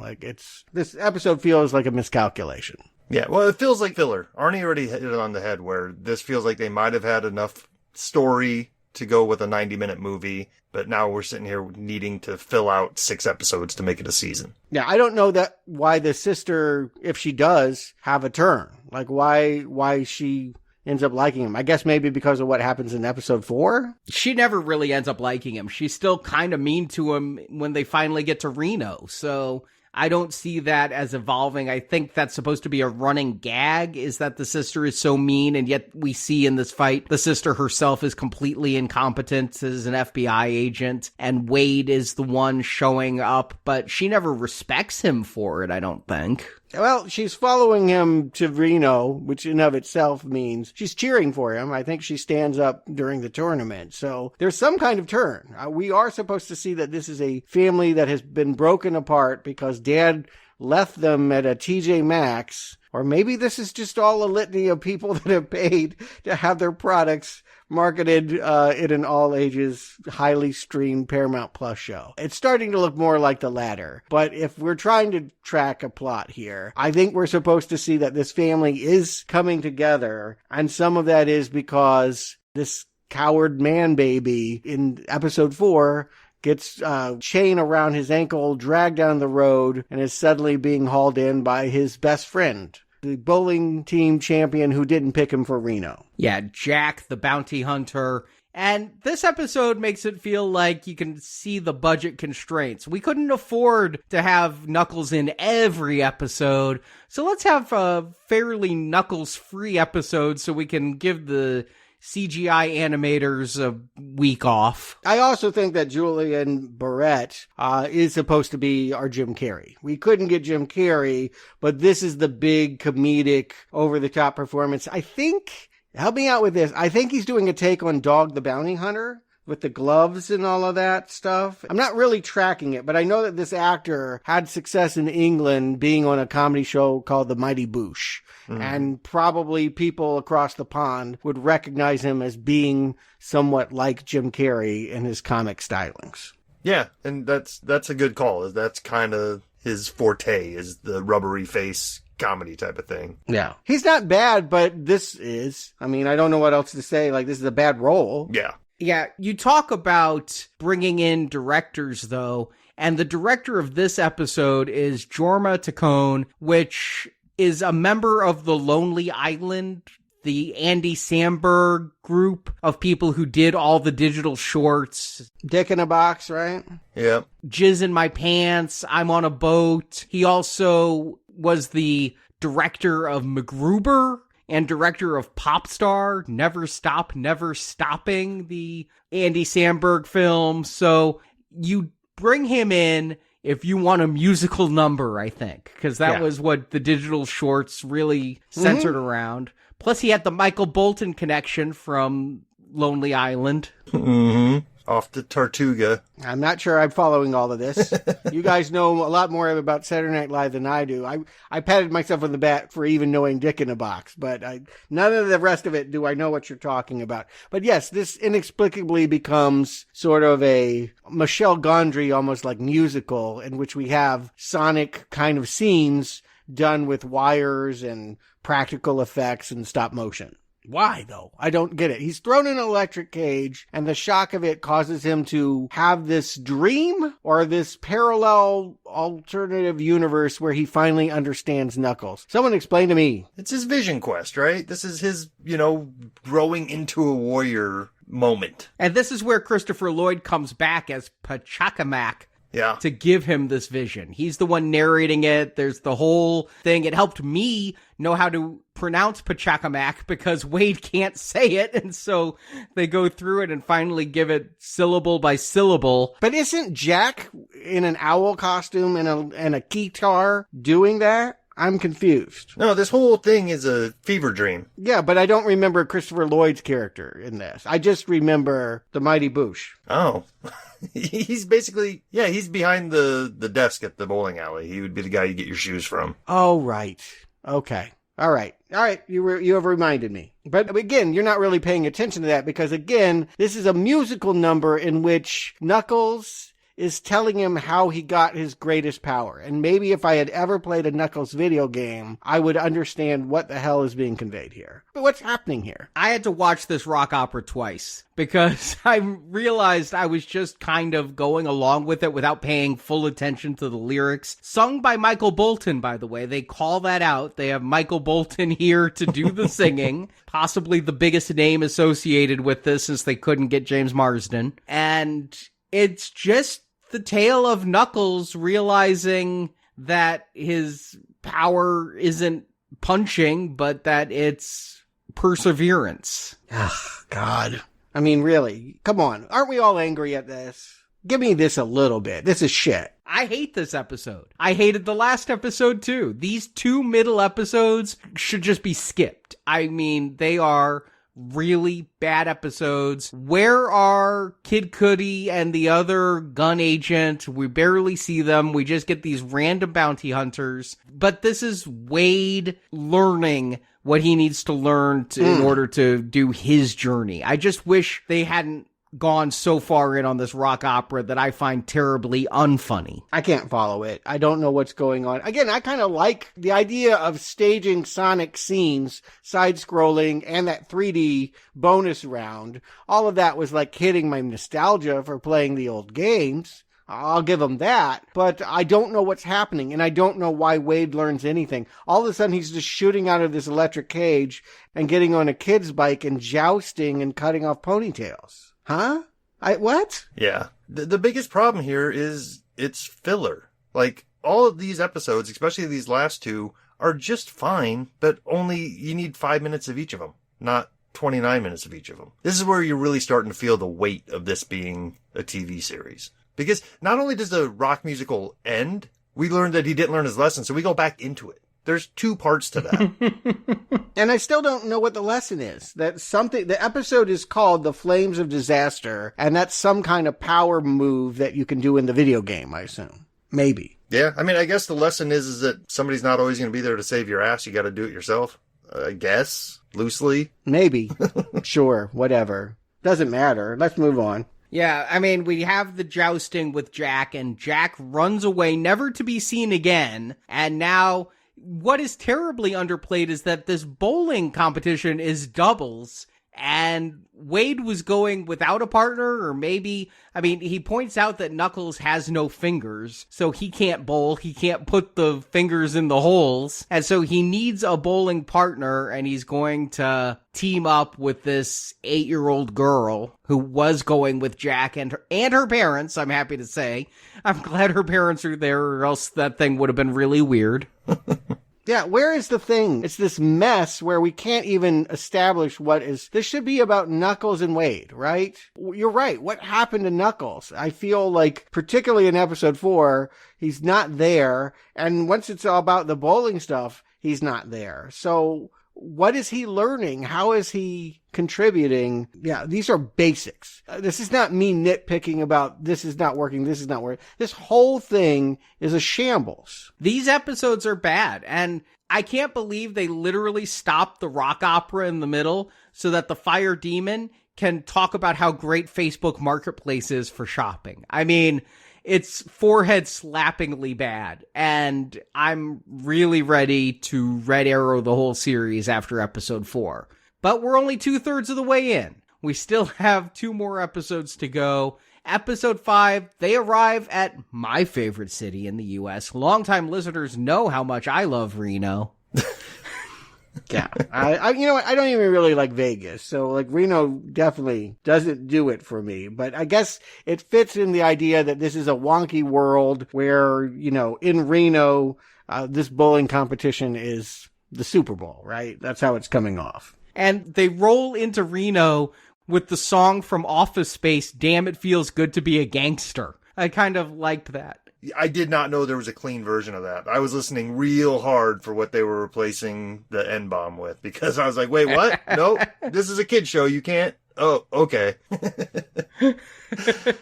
This episode feels like a miscalculation. Yeah, well, it feels like filler. Arnie already hit it on the head where this feels like they might have had enough story to go with a 90-minute movie, but now we're sitting here needing to fill out 6 episodes to make it a season. Yeah, I don't know why the sister, if she does, have a turn. Why she ends up liking him. I guess maybe because of what happens in episode 4? She never really ends up liking him. She's still kind of mean to him when they finally get to Reno, so I don't see that as evolving. I think that's supposed to be a running gag, is that the sister is so mean, and yet we see in this fight, the sister herself is completely incompetent as an FBI agent, and Wade is the one showing up, but she never respects him for it, I don't think. Well, she's following him to Reno, which in of itself means she's cheering for him. I think she stands up during the tournament. So there's some kind of turn. We are supposed to see that this is a family that has been broken apart because Dad left them at a TJ Maxx. Or maybe this is just all a litany of people that have paid to have their products marketed in an all-ages, highly streamed Paramount Plus show. It's starting to look more like the latter. But if we're trying to track a plot here, I think we're supposed to see that this family is coming together. And some of that is because this coward man baby in episode 4 gets a chain around his ankle, dragged down the road, and is suddenly being hauled in by his best friend, the bowling team champion who didn't pick him for Reno. Yeah, Jack, the bounty hunter. And this episode makes it feel like you can see the budget constraints. We couldn't afford to have Knuckles in every episode, so let's have a fairly Knuckles-free episode so we can give the CGI animators a week off. I also think that Julian Barrett is supposed to be our Jim Carrey. We couldn't get Jim Carrey, but this is the big comedic over-the-top performance. I think, help me out with this, I think he's doing a take on Dog the Bounty Hunter with the gloves and all of that stuff. I'm not really tracking it, but I know that this actor had success in England being on a comedy show called The Mighty Boosh. And probably people across the pond would recognize him as being somewhat like Jim Carrey in his comic stylings. Yeah, and that's a good call. That's kind of his forte, is the rubbery face comedy type of thing. Yeah. He's not bad, but I don't know what else to say. This is a bad role. Yeah. Yeah, you talk about bringing in directors, though, and the director of this episode is Jorma Taccone, which is a member of the Lonely Island, the Andy Samberg group of people who did all the digital shorts. Dick in a Box, right? Yeah. Jizz in My Pants, I'm on a Boat. He also was the director of MacGruber and director of Popstar, Never Stop, Never Stopping, the Andy Samberg film. So you bring him in if you want a musical number, I think, because that was what the digital shorts really centered around. Plus, he had the Michael Bolton connection from Lonely Island. Off to Tortuga. I'm not sure I'm following all of this. You guys know a lot more about Saturday Night Live than I do. I patted myself on the back for even knowing Dick in a Box, but none of the rest of it do I know what you're talking about. But yes, this inexplicably becomes sort of a Michel Gondry, almost like musical, in which we have Sonic kind of scenes done with wires and practical effects and stop motion. Why, though? I don't get it. He's thrown in an electric cage, and the shock of it causes him to have this dream or this parallel alternative universe where he finally understands Knuckles. Someone explain to me. It's his vision quest, right? This is his, growing into a warrior moment. And this is where Christopher Lloyd comes back as Pachacamac. Yeah. To give him this vision. He's the one narrating it. There's the whole thing. It helped me know how to pronounce Pachacamac because Wade can't say it. And so they go through it and finally give it syllable by syllable. But isn't Jack in an owl costume and a guitar doing that? I'm confused. No, this whole thing is a fever dream. Yeah, but I don't remember Christopher Lloyd's character in this. I just remember the Mighty Boosh. Oh. He's basically, he's behind the desk at the bowling alley. He would be the guy you get your shoes from. Oh, right. Okay. All right. You have reminded me. But again, you're not really paying attention to that because, again, this is a musical number in which Knuckles is telling him how he got his greatest power. And maybe if I had ever played a Knuckles video game, I would understand what the hell is being conveyed here. But what's happening here? I had to watch this rock opera twice because I realized I was just kind of going along with it without paying full attention to the lyrics. Sung by Michael Bolton, by the way. They call that out. They have Michael Bolton here to do the singing. Possibly the biggest name associated with this since they couldn't get James Marsden. And it's just the tale of Knuckles realizing that his power isn't punching, but that it's perseverance. Oh, God. I mean, really, come on. Aren't we all angry at this? Give me this a little bit. This is shit. I hate this episode. I hated the last episode too. These two middle episodes should just be skipped. I mean, they are really bad episodes. Where are Kid Cudi and the other gun agent? We barely see them. We just get these random bounty hunters. But this is Wade learning what he needs to learn in order to do his journey. I just wish they hadn't gone so far in on this rock opera that I find terribly unfunny. I can't follow it. I don't know what's going on. Again, I kind of like the idea of staging Sonic scenes, side-scrolling, and that 3D bonus round. All of that was like hitting my nostalgia for playing the old games. I'll give him that, but I don't know what's happening, and I don't know why Wade learns anything. All of a sudden, he's just shooting out of this electric cage and getting on a kid's bike and jousting and cutting off ponytails. Huh? What? Yeah. The biggest problem here is it's filler. Like, all of these episodes, especially these last two, are just fine, but only you need 5 minutes of each of them, not 29 minutes of each of them. This is where you're really starting to feel the weight of this being a TV series. Because not only does the rock musical end, we learned that he didn't learn his lesson, so we go back into it. There's two parts to that. And I still don't know what the lesson is. The episode is called The Flames of Disaster, and that's some kind of power move that you can do in the video game, I assume. Maybe. Yeah, I mean, I guess the lesson is that somebody's not always going to be there to save your ass. You got to do it yourself. I guess. Loosely. Maybe. Sure. Whatever. Doesn't matter. Let's move on. Yeah, I mean, we have the jousting with Jack, and Jack runs away, never to be seen again, and now what is terribly underplayed is that this bowling competition is doubles, and Wade was going without a partner, or maybe, I mean, he points out that Knuckles has no fingers, so he can't bowl, he can't put the fingers in the holes, and so he needs a bowling partner, and he's going to team up with this 8-year-old girl who was going with Jack and her parents, I'm happy to say. I'm glad her parents are there, or else that thing would have been really weird. Yeah, where is the thing? It's this mess where we can't even establish what is... This should be about Knuckles and Wade, right? You're right. What happened to Knuckles? I feel like, particularly in episode 4, he's not there. And once it's all about the bowling stuff, he's not there. So what is he learning? How is he contributing? Yeah, these are basics. This is not me nitpicking about this is not working, this is not working. This whole thing is a shambles. These episodes are bad, and I can't believe they literally stopped the rock opera in the middle so that the fire demon can talk about how great Facebook Marketplace is for shopping. I mean, it's forehead slappingly bad, and I'm really ready to red arrow the whole series after episode 4. But we're only 2/3 of the way in. We still have 2 more episodes to go. Episode 5, they arrive at my favorite city in the U.S. Longtime listeners know how much I love Reno. Yeah, I you know what? I don't even really like Vegas, so like Reno definitely doesn't do it for me. But I guess it fits in the idea that this is a wonky world where, you know, in Reno, this bowling competition is the Super Bowl, right? That's how it's coming off. And they roll into Reno with the song from Office Space, "Damn It Feels Good to Be a Gangster." I kind of liked that. I did not know there was a clean version of that. I was listening real hard for what they were replacing the N-bomb with, because I was like, wait, what? No, this is a kid's show. You can't. Oh, okay.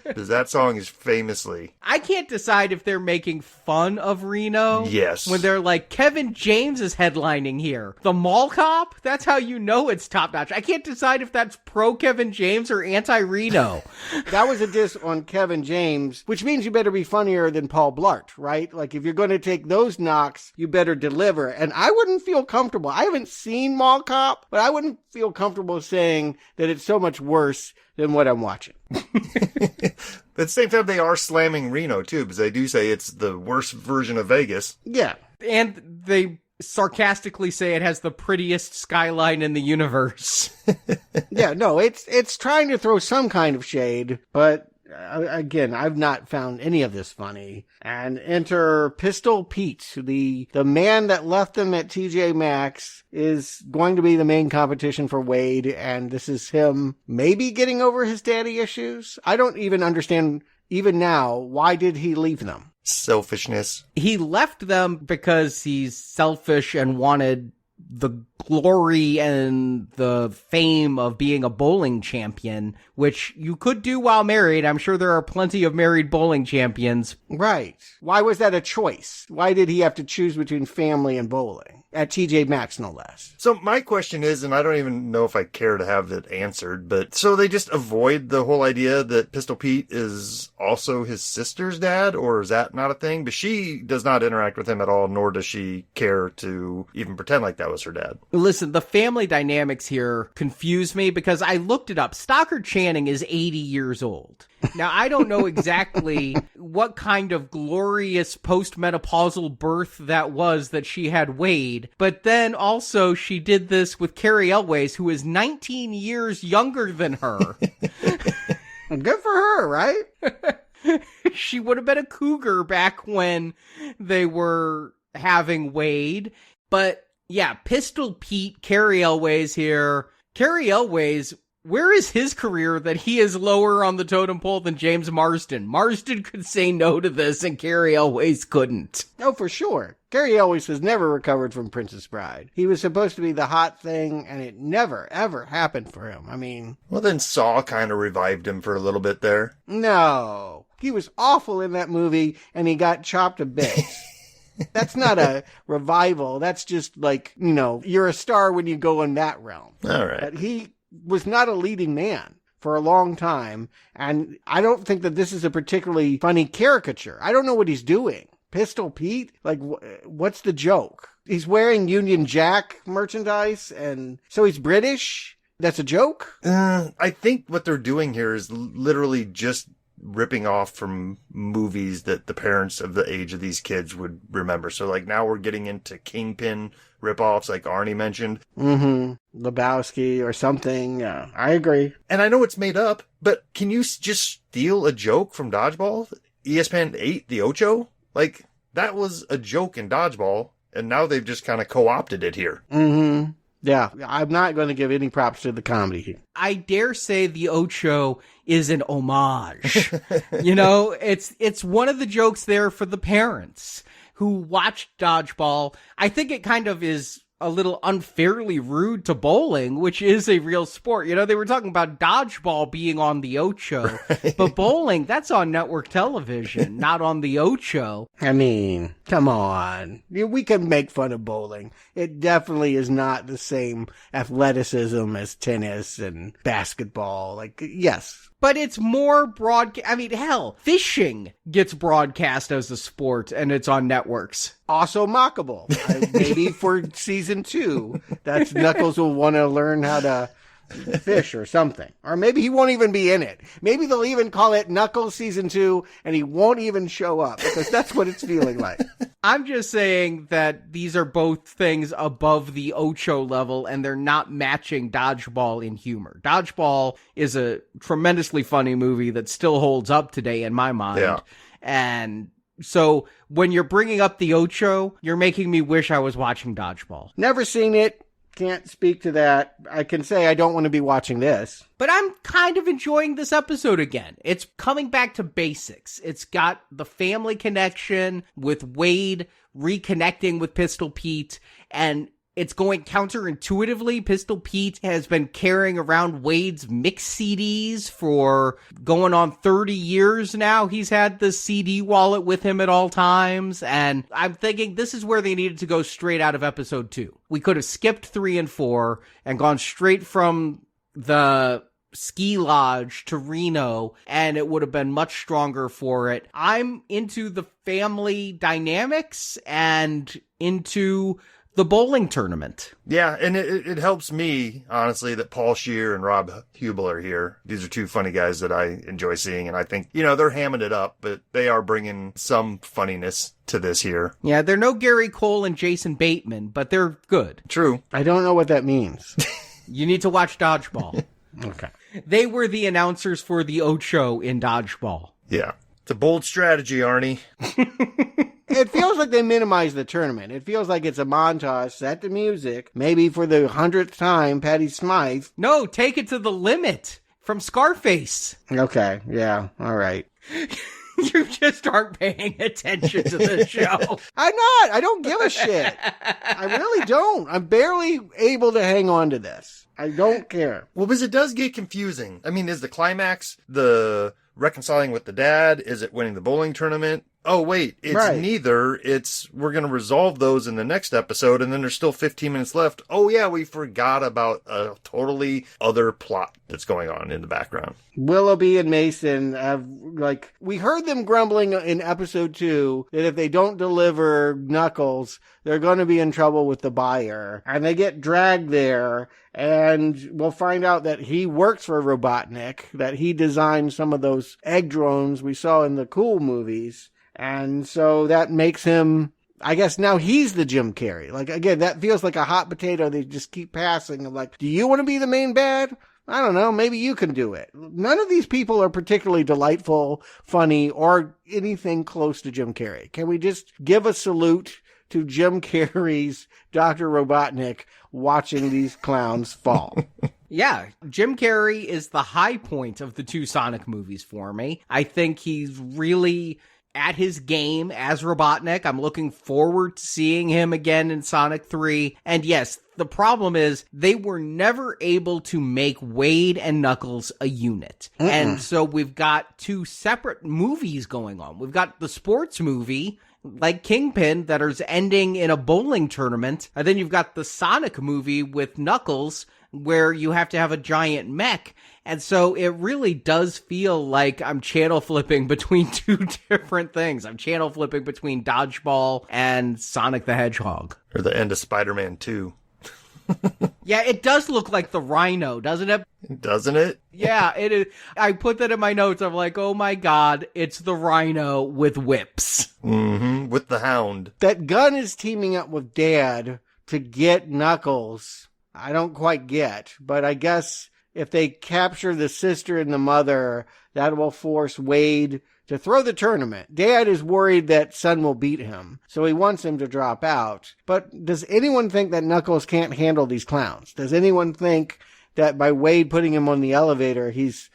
Because that song is famously... I can't decide if they're making fun of Reno. Yes. When they're like, Kevin James is headlining here. The mall cop? That's how you know it's top notch. I can't decide if that's pro Kevin James or anti-Reno. That was a diss on Kevin James, which means you better be funnier than Paul Blart, right? Like, if you're going to take those knocks, you better deliver. And I wouldn't feel comfortable. I haven't seen Mall Cop, but I wouldn't feel comfortable saying that it's so much worse than what I'm watching. At the same time, they are slamming Reno, too, because they do say it's the worst version of Vegas. Yeah. And they sarcastically say it has the prettiest skyline in the universe. Yeah, no, it's trying to throw some kind of shade, but again, I've not found any of this funny. And enter Pistol Pete, the man that left them at TJ Maxx, is going to be the main competition for Wade, and this is him maybe getting over his daddy issues. I don't even understand, even now, why did he leave them? Selfishness. He left them because he's selfish and wanted the glory and the fame of being a bowling champion, which you could do while married. I'm sure there are plenty of married bowling champions. Right. Why was that a choice? Why did he have to choose between family and bowling? At TJ Maxx, no less. So my question is, and I don't even know if I care to have it answered, but so they just avoid the whole idea that Pistol Pete is also his sister's dad, or is that not a thing? But she does not interact with him at all, nor does she care to even pretend like that was her dad. Listen, the family dynamics here confuse me because I looked it up. Stockard Channing is 80 years old. Now, I don't know exactly what kind of glorious postmenopausal birth that was that she had Wade, but then also she did this with Carey Elways, who is 19 years younger than her. Good for her, right? She would have been a cougar back when they were having Wade. But yeah, Pistol Pete, Carey Elways here. Carey Elways, where is his career that he is lower on the totem pole than James Marsden? Marsden could say no to this and Carey Elways couldn't. Oh, for sure. Carey Elways has never recovered from Princess Bride. He was supposed to be the hot thing, and it never, ever happened for him. I mean... Well, then Saw kind of revived him for a little bit there. No. He was awful in that movie, and he got chopped to bits. That's not a revival. That's just like, you know, you're a star when you go in that realm. All right. But he was not a leading man for a long time, and I don't think that this is a particularly funny caricature. I don't know what he's doing. Pistol Pete? Like, what's the joke? He's wearing Union Jack merchandise, and so he's British? That's a joke? I think what they're doing here is literally just ripping off from movies that the parents of the age of these kids would remember. So, like, now we're getting into Kingpin ripoffs, like Arnie mentioned. Mm-hmm. Lebowski or something. Yeah, I agree. And I know it's made up, but can you just steal a joke from Dodgeball? ESPN 8, the Ocho? Like, that was a joke in Dodgeball, and now they've just kind of co-opted it here. Mm-hmm. Yeah, I'm not going to give any props to the comedy here. I dare say the Ocho is an homage. You know, it's one of the jokes there for the parents who watched Dodgeball. I think it kind of is a little unfairly rude to bowling, which is a real sport. You know, they were talking about dodgeball being on the Ocho, right. But bowling, that's on network television, not on the Ocho. I mean, come on. We can make fun of bowling. It definitely is not the same athleticism as tennis and basketball. Like, yes. But it's more broadcast. I mean, hell, fishing gets broadcast as a sport, and it's on networks. Also mockable. Maybe for season 2, that's Knuckles will want to learn how to fish or something. Or maybe he won't even be in it. Maybe they'll even call it Knuckles season 2, and he won't even show up, because that's what it's feeling like. I'm just saying that these are both things above the Ocho level, and they're not matching Dodgeball in humor. Dodgeball is a tremendously funny movie that still holds up today in my mind. Yeah. And so when you're bringing up the Ocho, you're making me wish I was watching Dodgeball. Never seen it. Can't speak to that. I can say I don't want to be watching this. But I'm kind of enjoying this episode again. It's coming back to basics. It's got the family connection with Wade reconnecting with Pistol Pete, and it's going counterintuitively. Pistol Pete has been carrying around Wade's mix CDs for going on 30 years now. He's had the CD wallet with him at all times. And I'm thinking this is where they needed to go straight out of episode 2. We could have skipped 3 and 4 and gone straight from the ski lodge to Reno, and it would have been much stronger for it. I'm into the family dynamics and into the bowling tournament. Yeah, and it helps me, honestly, that Paul Scheer and Rob Hubel are here. These are two funny guys that I enjoy seeing, and I think, you know, they're hamming it up, but they are bringing some funniness to this here. Yeah, they're no Gary Cole and Jason Bateman, but they're good. True. I don't know what that means. You need to watch Dodgeball. Okay. They were the announcers for the Ocho in Dodgeball. Yeah. It's a bold strategy, Arnie. It feels like they minimize the tournament. It feels like it's a montage set to music. Maybe for the 100th time, Patty Smythe. No, take it to the limit from Scarface. Okay, yeah, all right. You just aren't paying attention to the show. I'm not. I don't give a shit. I really don't. I'm barely able to hang on to this. I don't care. Well, because it does get confusing. I mean, is the climax the reconciling with the dad? Is it winning the bowling tournament? Oh, wait, it's right. Neither. It's we're going to resolve those in the next episode, and then there's still 15 minutes left. Oh, yeah, we forgot about a totally other plot that's going on in the background. Willoughby and Mason have, we heard them grumbling in episode 2 that if they don't deliver Knuckles, they're going to be in trouble with the buyer. And they get dragged there, and we'll find out that he works for Robotnik, that he designed some of those egg drones we saw in the Cool movies. And so that makes him, I guess now he's the Jim Carrey. Again, that feels like a hot potato they just keep passing. I'm like, do you want to be the main bad? I don't know. Maybe you can do it. None of these people are particularly delightful, funny, or anything close to Jim Carrey. Can we just give a salute to Jim Carrey's Dr. Robotnik watching these clowns fall? Yeah, Jim Carrey is the high point of the 2 Sonic movies for me. I think he's really at his game as Robotnik. I'm looking forward to seeing him again in Sonic 3. And yes, the problem is they were never able to make Wade and Knuckles a unit. And so we've got 2 separate movies going on. We've got the sports movie, like Kingpin, that is ending in a bowling tournament. And then you've got the Sonic movie with Knuckles, where you have to have a giant mech. And so it really does feel like I'm channel flipping between 2 different things. I'm channel flipping between Dodgeball and Sonic the Hedgehog. Or the end of Spider-Man 2. Yeah, it does look like the Rhino, doesn't it? Doesn't it? Yeah, it is. I put that in my notes. I'm like, oh my God, it's the Rhino with whips. Mm-hmm, with the Hound. That gun is teaming up with Dad to get Knuckles. I don't quite get, but I guess if they capture the sister and the mother, that will force Wade to throw the tournament. Dad is worried that son will beat him, so he wants him to drop out. But does anyone think that Knuckles can't handle these clowns? Does anyone think that by Wade putting him on the elevator, he's,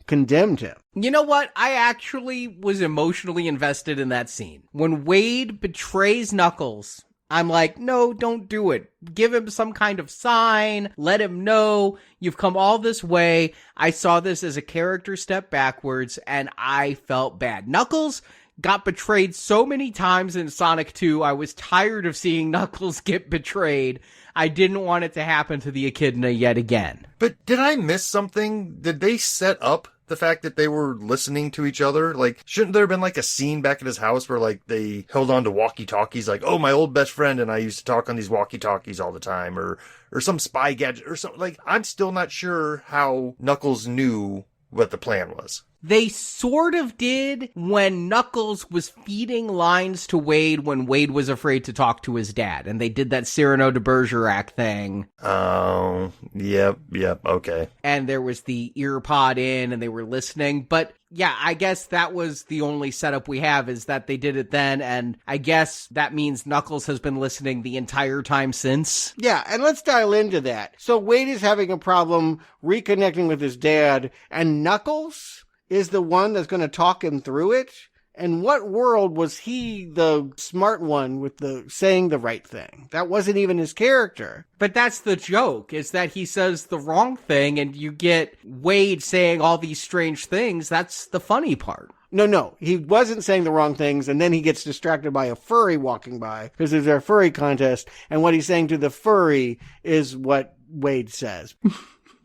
condemned him? You know what? I actually was emotionally invested in that scene. When Wade betrays Knuckles, I'm like, no, don't do it. Give him some kind of sign. Let him know you've come all this way. I saw this as a character step backwards, and I felt bad. Knuckles got betrayed so many times in Sonic 2. I was tired of seeing Knuckles get betrayed. I didn't want it to happen to the Echidna yet again. But did I miss something? Did they set up the fact that they were listening to each other? Like, shouldn't there have been like a scene back at his house where like they held on to walkie-talkies, like, oh, my old best friend and I used to talk on these walkie-talkies all the time, or some spy gadget or something? Like, I'm still not sure how Knuckles knew what the plan was. They sort of did when Knuckles was feeding lines to Wade when Wade was afraid to talk to his dad. And they did that Cyrano de Bergerac thing. Oh, yep, okay. And there was the ear pod in and they were listening. But yeah, I guess that was the only setup we have, is that they did it then. And I guess that means Knuckles has been listening the entire time since. Yeah, and let's dial into that. So Wade is having a problem reconnecting with his dad, and Knuckles is the one that's going to talk him through it? And what world was he the smart one with the saying the right thing? That wasn't even his character. But that's the joke, is that he says the wrong thing and you get Wade saying all these strange things. That's the funny part. No, he wasn't saying the wrong things, and then he gets distracted by a furry walking by, because there's a furry contest, and what he's saying to the furry is what Wade says.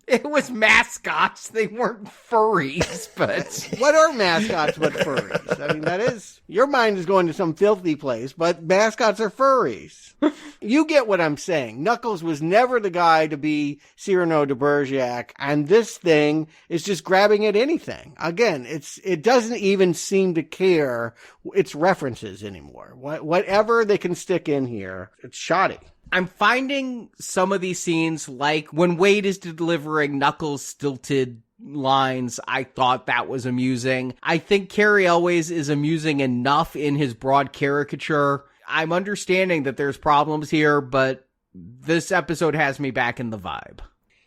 It was mascots. They weren't furries, but... What are mascots but furries? I mean, that is... Your mind is going to some filthy place, but mascots are furries. You get what I'm saying. Knuckles was never the guy to be Cyrano de Bergerac, and this thing is just grabbing at anything. Again, it doesn't even seem to care its references anymore. Whatever they can stick in here, it's shoddy. I'm finding some of these scenes, like when Wade is delivering Knuckles' stilted lines, I thought that was amusing. I think Carey always is amusing enough in his broad caricature. I'm understanding that there's problems here, but this episode has me back in the vibe.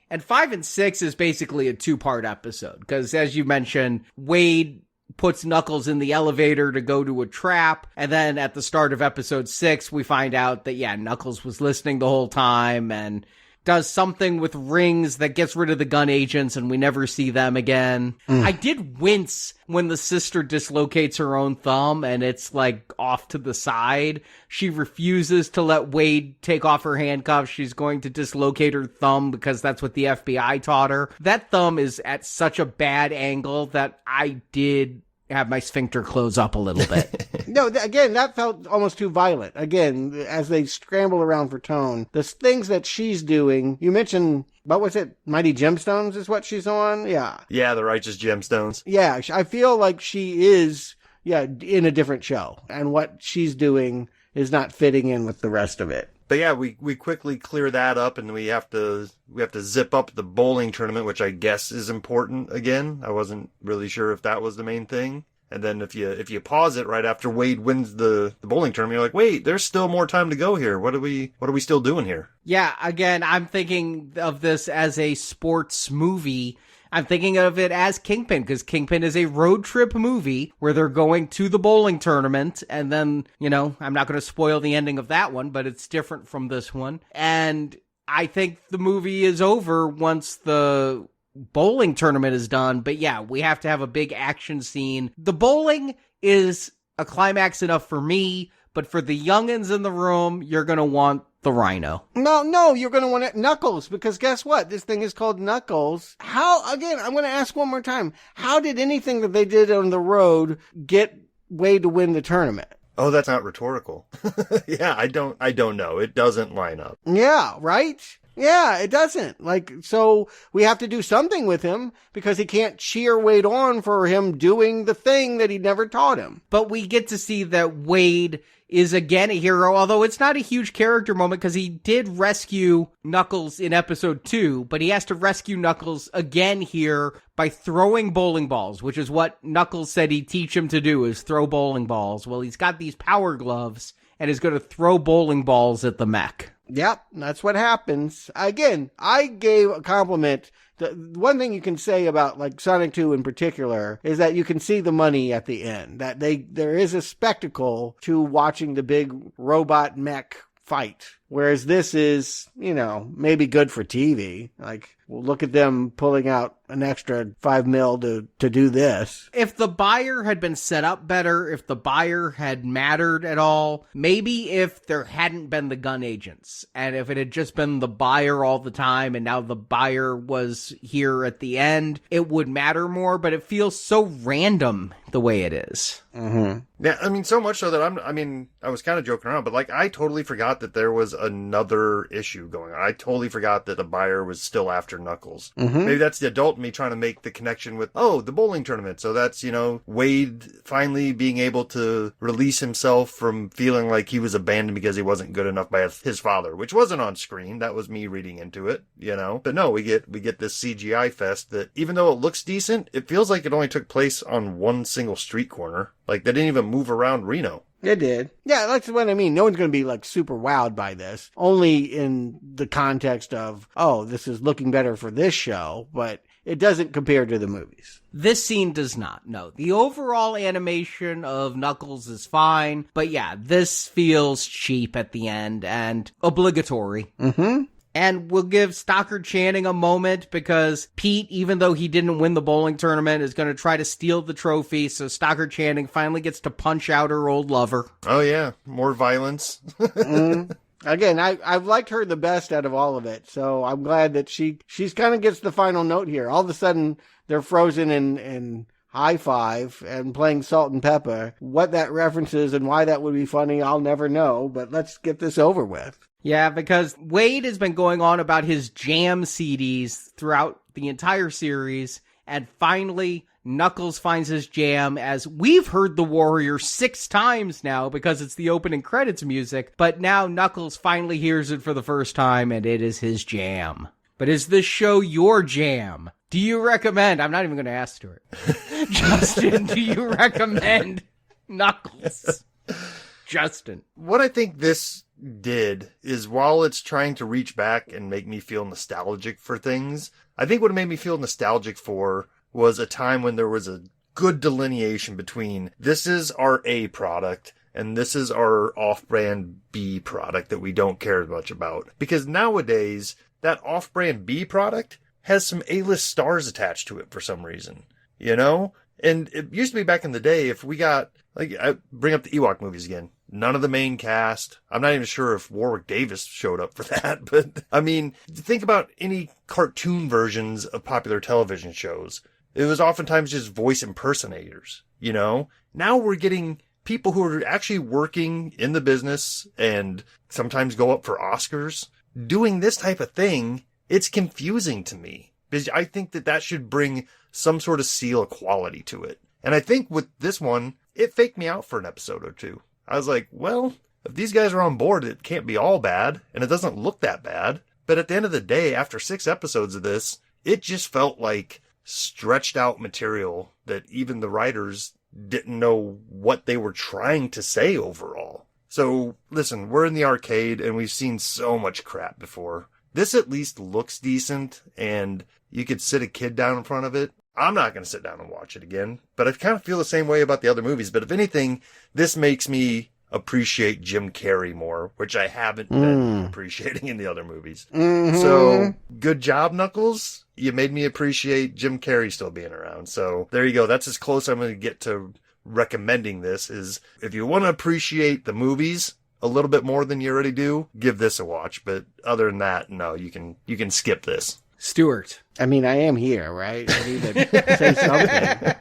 And 5 and 6 is basically a 2-part episode, because as you mentioned, Wade puts Knuckles in the elevator to go to a trap, and then at the start of episode 6, we find out that, Knuckles was listening the whole time, and does something with rings that gets rid of the gun agents, and we never see them again. I did wince when the sister dislocates her own thumb, and it's, off to the side. She refuses to let Wade take off her handcuffs. She's going to dislocate her thumb because that's what the FBI taught her. That thumb is at such a bad angle that I did have my sphincter close up a little bit. No, again, that felt almost too violent. Again, as they scramble around for tone, the things that she's doing, you mentioned, what was it? Mighty Gemstones is what she's on? Yeah. Yeah, the Righteous Gemstones. Yeah, I feel like she is, in a different show. And what she's doing is not fitting in with the rest of it. But yeah, we quickly clear that up, and we have to zip up the bowling tournament, which I guess is important again. I wasn't really sure if that was the main thing. And then if you pause it right after Wade wins the bowling tournament, you're like, wait, there's still more time to go here. What are we still doing here? Yeah, again, I'm thinking of this as a sports movie. I'm thinking of it as Kingpin, because Kingpin is a road trip movie where they're going to the bowling tournament, and then, I'm not going to spoil the ending of that one, but it's different from this one. And I think the movie is over once the bowling tournament is done, but yeah, we have to have a big action scene. The bowling is a climax enough for me, but for the youngins in the room, you're going to want the Rhino. No, you're going to want Knuckles, because guess what? This thing is called Knuckles. Again, I'm going to ask one more time. How did anything that they did on the road get Wade to win the tournament? Oh, that's not rhetorical. Yeah, I don't know. It doesn't line up. Yeah, right? Yeah, it doesn't. Like, so we have to do something with him because he can't cheer Wade on for him doing the thing that he never taught him. But we get to see that Wade is again a hero, although it's not a huge character moment because he did rescue Knuckles in episode 2, but he has to rescue Knuckles again here by throwing bowling balls, which is what Knuckles said he'd teach him to do, is throw bowling balls. Well, he's got these power gloves and is going to throw bowling balls at the mech. Yep, that's what happens. Again, I gave a compliment. The one thing you can say about like Sonic 2 in particular is that you can see the money at the end. That there is a spectacle to watching the big robot mech fight. Whereas this is, maybe good for TV. Like, we'll look at them pulling out an extra $5 million to do this. If the buyer had been set up better, if the buyer had mattered at all, maybe if there hadn't been the gun agents, and if it had just been the buyer all the time, and now the buyer was here at the end, it would matter more, but it feels so random the way it is. Mm-hmm. Yeah, I mean, so much so that I was kind of joking around, but like, I totally forgot that there was another issue going on. I totally forgot that the buyer was still after Knuckles. Mm-hmm. Maybe that's the adult in me trying to make the connection with, the bowling tournament. So that's, Wade finally being able to release himself from feeling like he was abandoned because he wasn't good enough by his father, which wasn't on screen. That was me reading into it, But no, we get this CGI fest that, even though it looks decent, it feels like it only took place on one single street corner. Like, they didn't even move around Reno. It did. Yeah, that's what I mean. No one's going to be like super wowed by this. Only in the context of, this is looking better for this show, but it doesn't compare to the movies. This scene does not, no. The overall animation of Knuckles is fine, but yeah, this feels cheap at the end and obligatory. Mm-hmm. And we'll give Stockard Channing a moment because Pete, even though he didn't win the bowling tournament, is going to try to steal the trophy. So Stockard Channing finally gets to punch out her old lover. Oh, yeah. More violence. Again, I've liked her the best out of all of it. So I'm glad that she's kind of gets the final note here. All of a sudden, they're frozen in high five and playing Salt and Pepper. What that references and why that would be funny, I'll never know. But let's get this over with. Yeah, because Wade has been going on about his jam CDs throughout the entire series, and finally Knuckles finds his jam, as we've heard The Warrior 6 times now because it's the opening credits music, but now Knuckles finally hears it for the first time, and it is his jam. But is this show your jam? Do you recommend? I'm not even going to ask Stuart. Justin, do you recommend Knuckles? Justin. What I think this did is, while it's trying to reach back and make me feel nostalgic for things, I think what it made me feel nostalgic for was a time when there was a good delineation between this is our A product and this is our off-brand B product that we don't care much about. Because nowadays, that off-brand B product has some A-list stars attached to it for some reason, And it used to be back in the day, if we got, I bring up the Ewok movies again. None of the main cast. I'm not even sure if Warwick Davis showed up for that, but I mean, think about any cartoon versions of popular television shows. It was oftentimes just voice impersonators, Now we're getting people who are actually working in the business and sometimes go up for Oscars doing this type of thing. It's confusing to me because I think that should bring some sort of seal of quality to it. And I think with this one, it faked me out for an episode or two. I was like, well, if these guys are on board, it can't be all bad, and it doesn't look that bad. But at the end of the day, after 6 episodes of this, it just felt like stretched out material that even the writers didn't know what they were trying to say overall. So, listen, we're in the arcade, and we've seen so much crap before. This at least looks decent, and you could sit a kid down in front of it. I'm not going to sit down and watch it again, but I kind of feel the same way about the other movies. But if anything, this makes me appreciate Jim Carrey more, which I haven't been appreciating in the other movies. Mm-hmm. So, good job, Knuckles. You made me appreciate Jim Carrey still being around. So, there you go. That's as close I'm going to get to recommending this. Is if you want to appreciate the movies a little bit more than you already do, give this a watch. But other than that, no, you can skip this. Stuart. I mean, I am here, right? I need to say something.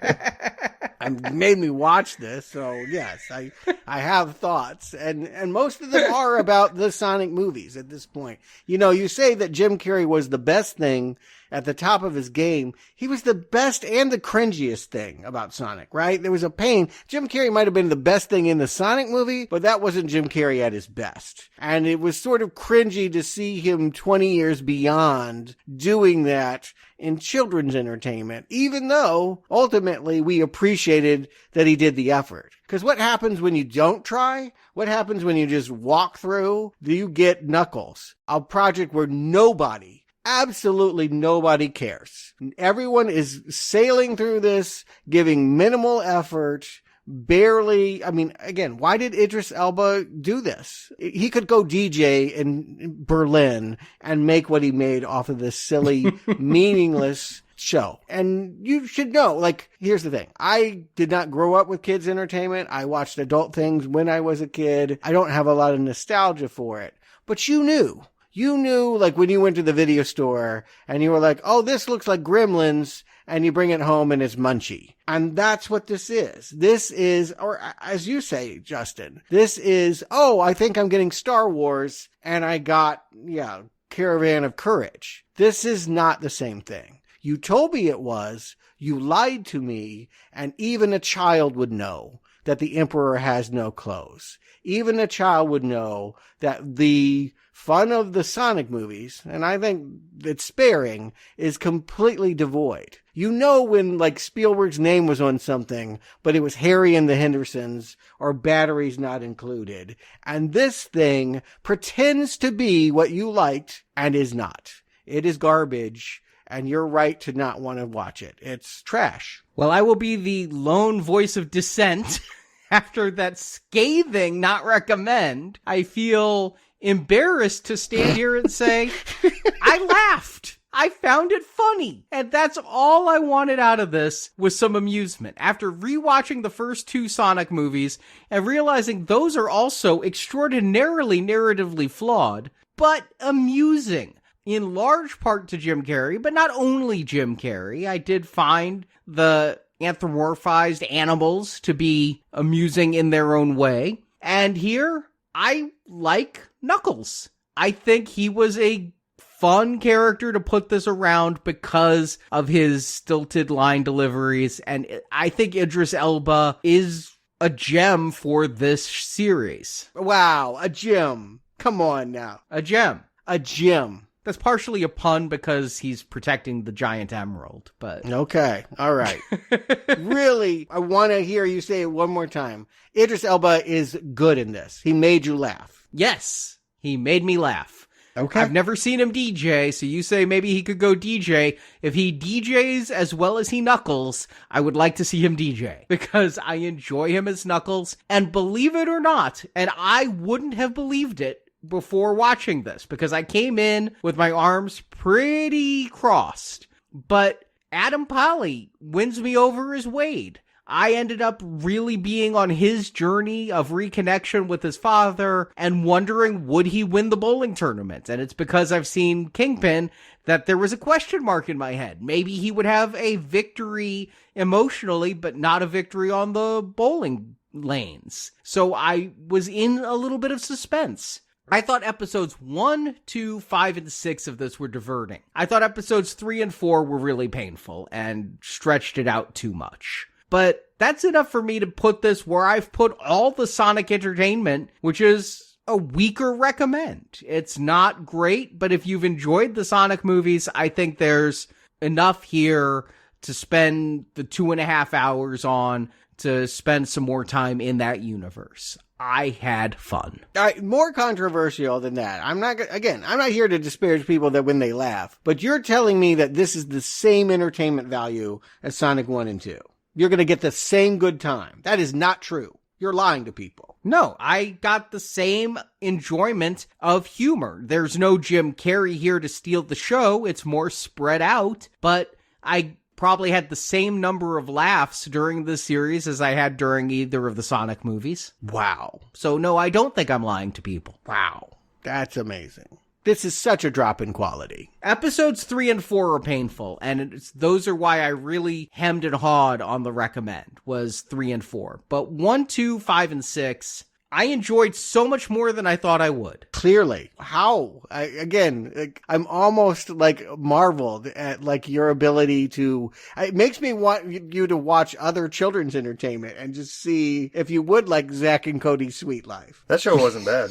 and made me watch this. So yes, I have thoughts, and most of them are about the Sonic movies at this point. You know, you say that Jim Carrey was the best thing at the top of his game. He was the best and the cringiest thing about Sonic, right? There was a pain. Jim Carrey might have been the best thing in the Sonic movie, but that wasn't Jim Carrey at his best. And it was sort of cringy to see him 20 years beyond doing that in children's entertainment, even though ultimately we appreciated that he did the effort. Because what happens when you don't try? What happens when you just walk through? You get Knuckles, a project where absolutely nobody cares. Everyone is sailing through this, giving minimal effort, barely. I mean, again, why did Idris Elba do this? He could go DJ in Berlin and make what he made off of this silly, meaningless show. And you should know, like, here's the thing. I did not grow up with kids' entertainment. I watched adult things when I was a kid. I don't have a lot of nostalgia for it. But you knew, like, when you went to the video store and you were like, oh, this looks like Gremlins, and you bring it home and it's Munchie. And that's what this is. This is, or as you say, Justin, this is, oh, I think I'm getting Star Wars, and I got, Caravan of Courage. This is not the same thing. You told me it was, you lied to me, and even a child would know that the Emperor has no clothes. Even a child would know that the fun of the Sonic movies, and I think it's sparing, is completely devoid. You know when, like, Spielberg's name was on something, but it was Harry and the Hendersons, or Batteries Not Included. And this thing pretends to be what you liked, and is not. It is garbage, and you're right to not want to watch it. It's trash. Well, I will be the lone voice of dissent. After that scathing not recommend, I feel embarrassed to stand here and say, I laughed. I found it funny. And that's all I wanted out of this, was some amusement. After rewatching the first two Sonic movies and realizing those are also extraordinarily narratively flawed, but amusing. In large part to Jim Carrey, but not only Jim Carrey. I did find the anthropomorphized animals to be amusing in their own way. And here, I like Knuckles. I think he was a fun character to put this around because of his stilted line deliveries. And I think Idris Elba is a gem for this series. Wow, a gem. Come on now. A gem. A gem. That's partially a pun because he's protecting the giant emerald, but... Okay, all right. Really, I want to hear you say it one more time. Idris Elba is good in this. He made you laugh. Yes, he made me laugh. Okay. I've never seen him DJ, so you say maybe he could go DJ. If he DJs as well as he Knuckles, I would like to see him DJ, because I enjoy him as Knuckles, and believe it or not, and I wouldn't have believed it before watching this, because I came in with my arms pretty crossed, but Adam Paley wins me over as Wade. I ended up really being on his journey of reconnection with his father and wondering, would he win the bowling tournament? And it's because I've seen Kingpin that there was a question mark in my head. Maybe he would have a victory emotionally, but not a victory on the bowling lanes. So I was in a little bit of suspense. I thought episodes 1, 2, 5, and 6 of this were diverting. I thought episodes 3 and 4 were really painful and stretched it out too much. But that's enough for me to put this where I've put all the Sonic entertainment, which is a weaker recommend. It's not great, but if you've enjoyed the Sonic movies, I think there's enough here to spend the 2.5 hours on, to spend some more time in that universe. I had fun. More controversial than that. I'm not here to disparage people that when they laugh, but you're telling me that this is the same entertainment value as Sonic 1 and 2. You're going to get the same good time. That is not true. You're lying to people. No, I got the same enjoyment of humor. There's no Jim Carrey here to steal the show. It's more spread out, but I probably had the same number of laughs during the series as I had during either of the Sonic movies. Wow. So no, I don't think I'm lying to people. Wow. That's amazing. this is such a drop in quality. Episodes 3 and 4 are painful, and those are why I really hemmed and hawed on the recommend, was 3 and 4. But 1, 2, 5, and 6... I enjoyed so much more than I thought I would. Clearly. How? I'm almost marveled at your ability to, it makes me want you to watch other children's entertainment and just see if you would like Zach and Cody's Sweet Life. That show wasn't bad.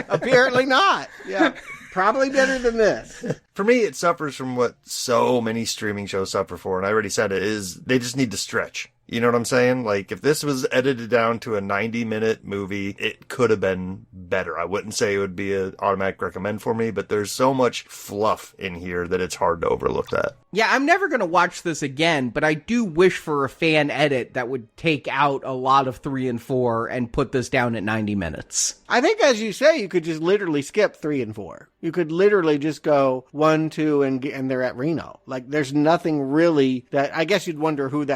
Apparently not. Yeah. Probably better than this. For me, it suffers from what so many streaming shows suffer for, and I already said it, is they just need to stretch. You know what I'm saying? Like, if this was edited down to a 90-minute movie, it could have been better. I wouldn't say it would be an automatic recommend for me, but there's so much fluff in here that it's hard to overlook that. Yeah, I'm never going to watch this again, but I do wish for a fan edit that would take out a lot of 3 and 4 and put this down at 90 minutes. I think, as you say, you could just literally skip 3 and 4. You could literally just go 1, 2, and they're at Reno. Like, there's nothing really that, I guess you'd wonder who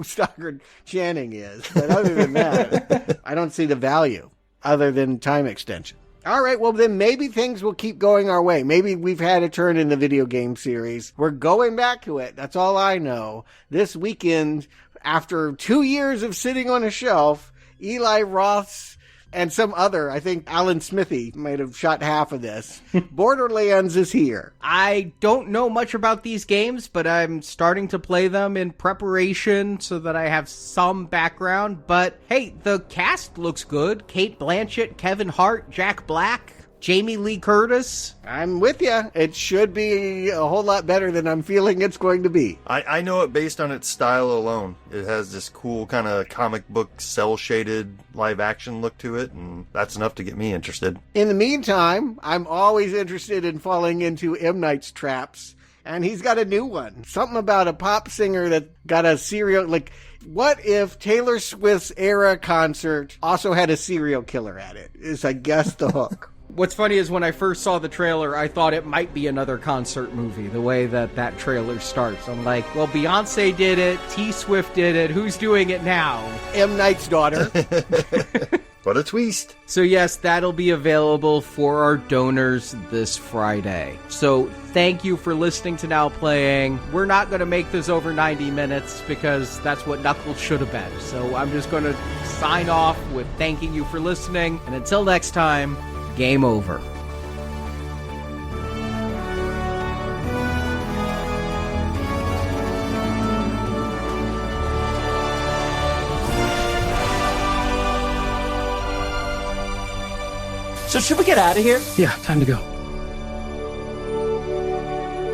Stockard Channing is. But other than that, I don't see the value other than time extension. All right, well, then maybe things will keep going our way. Maybe we've had a turn in the video game series. We're going back to it. That's all I know. This weekend, after 2 years of sitting on a shelf, Eli Roth's and some other, I think Alan Smithy might have shot half of this. Borderlands is here. I don't know much about these games, but I'm starting to play them in preparation so that I have some background. But hey, the cast looks good. Cate Blanchett, Kevin Hart, Jack Black, Jamie Lee Curtis. I'm with you. It should be a whole lot better than I'm feeling it's going to be. I know it based on its style alone. It has this cool kind of comic book cel-shaded live action look to it, and that's enough to get me interested. In the meantime, I'm always interested in falling into M. Night's traps, and he's got a new one. Something about a pop singer that got a serial, what if Taylor Swift's era concert also had a serial killer at it? Is, I guess, the hook. What's funny is when I first saw the trailer, I thought it might be another concert movie, the way that trailer starts. I'm like, well, Beyonce did it, T Swift did it, who's doing it now? M. Night's daughter. What a twist. So yes, that'll be available for our donors this Friday. So thank you for listening to Now Playing. We're not going to make this over 90 minutes because that's what Knuckles should have been. So I'm just going to sign off with thanking you for listening. And until next time, game over. So should we get out of here? Yeah, time to go.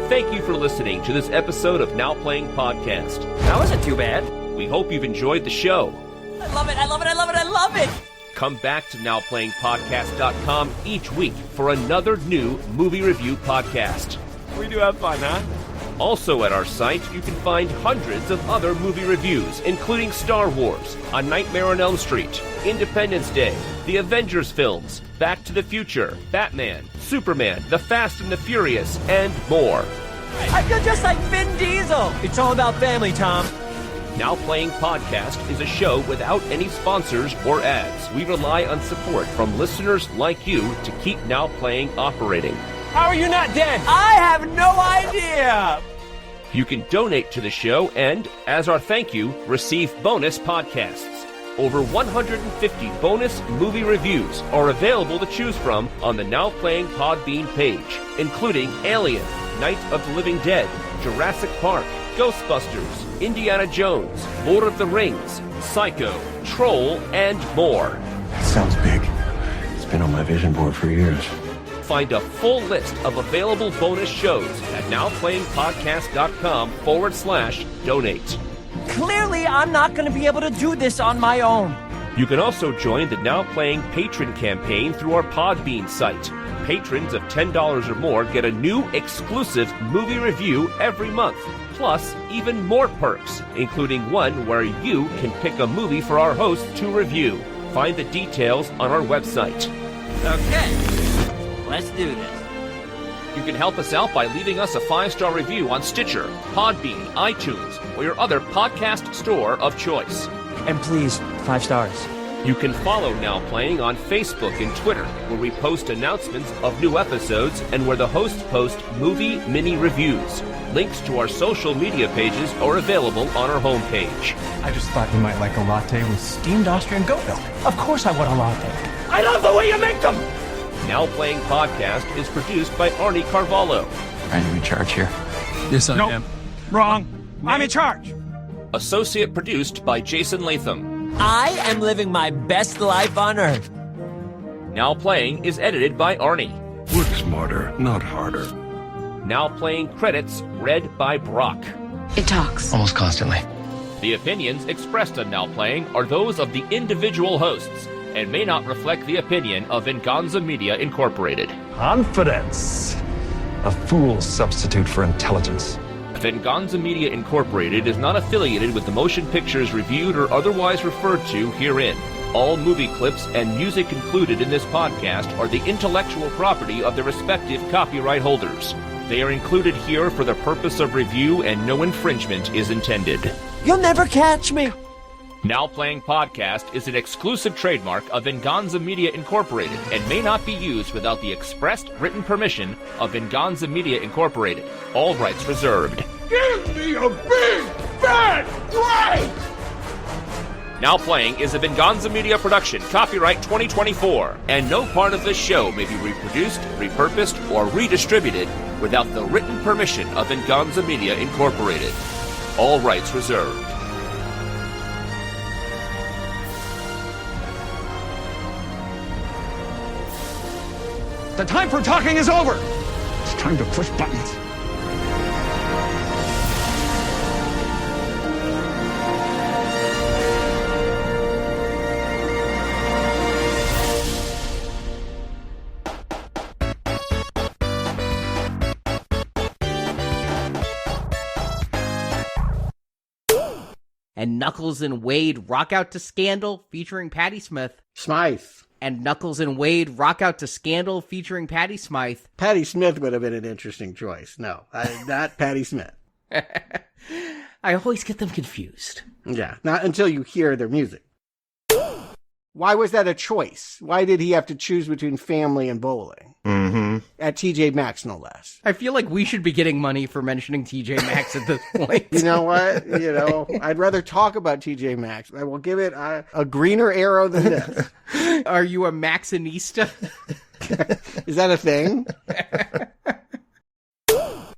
Thank you for listening to this episode of Now Playing Podcast. That wasn't too bad. We hope you've enjoyed the show. I love it, I love it, I love it, I love it! Come back to NowPlayingPodcast.com each week for another new movie review podcast. We do have fun, huh? Also at our site, you can find hundreds of other movie reviews, including Star Wars, A Nightmare on Elm Street, Independence Day, the Avengers films, Back to the Future, Batman, Superman, The Fast and the Furious, and more. I feel just like Vin Diesel! It's all about family, Tom. Now Playing Podcast is a show without any sponsors or ads. We rely on support from listeners like you to keep Now Playing operating. How are you not dead? I have no idea! You can donate to the show and, as our thank you, receive bonus podcasts. Over 150 bonus movie reviews are available to choose from on the Now Playing Podbean page, including Alien, Night of the Living Dead, Jurassic Park, Ghostbusters, Indiana Jones, Lord of the Rings, Psycho, Troll, and more. That sounds big. It's been on my vision board for years. Find a full list of available bonus shows at nowplayingpodcast.com/donate. Clearly, I'm not going to be able to do this on my own. You can also join the Now Playing Patron campaign through our Podbean site. Patrons of $10 or more get a new exclusive movie review every month, plus even more perks, including one where you can pick a movie for our host to review. Find the details on our website. Okay, let's do this. You can help us out by leaving us a 5-star review on Stitcher, Podbean, iTunes, or your other podcast store of choice. And please, 5 stars. You can follow Now Playing on Facebook and Twitter, where we post announcements of new episodes and where the hosts post movie mini reviews. Links to our social media pages are available on our homepage. I just thought you might like a latte with steamed Austrian goat milk. Of course I want a latte. I love the way you make them! Now Playing Podcast is produced by Arnie Carvalho. Are you in charge here? Yes, I am. Wrong. I'm in charge. Associate produced by Jason Latham. I am living my best life on Earth. Now Playing is edited by Arnie. Work smarter, not harder. Now Playing credits read by Brock. It talks. Almost constantly. The opinions expressed on Now Playing are those of the individual hosts and may not reflect the opinion of Venganza Media Incorporated. Confidence. A fool's substitute for intelligence. Venganza Media Incorporated is not affiliated with the motion pictures reviewed or otherwise referred to herein. All movie clips and music included in this podcast are the intellectual property of their respective copyright holders. They are included here for the purpose of review and no infringement is intended. You'll never catch me. Now Playing Podcast is an exclusive trademark of Venganza Media Incorporated and may not be used without the expressed written permission of Venganza Media Incorporated. All rights reserved. Give me a big, fat break! Now Playing is a Venganza Media production, copyright 2024, and no part of this show may be reproduced, repurposed, or redistributed without the written permission of Venganza Media Incorporated. All rights reserved. The time for talking is over. It's time to push buttons. And Knuckles and Wade rock out to Scandal featuring Patti Smith. Smythe. And Knuckles and Wade rock out to Scandal featuring Patti Smythe. Patti Smith would have been an interesting choice. No, not Patti Smith. I always get them confused. Yeah, not until you hear their music. Why was that a choice? Why did he have to choose between family and bowling? Mm-hmm. At TJ Maxx, no less. I feel like we should be getting money for mentioning TJ Maxx at this point. You know what? I'd rather talk about TJ Maxx. I will give it a greener arrow than this. Are you a Maxinista? Is that a thing?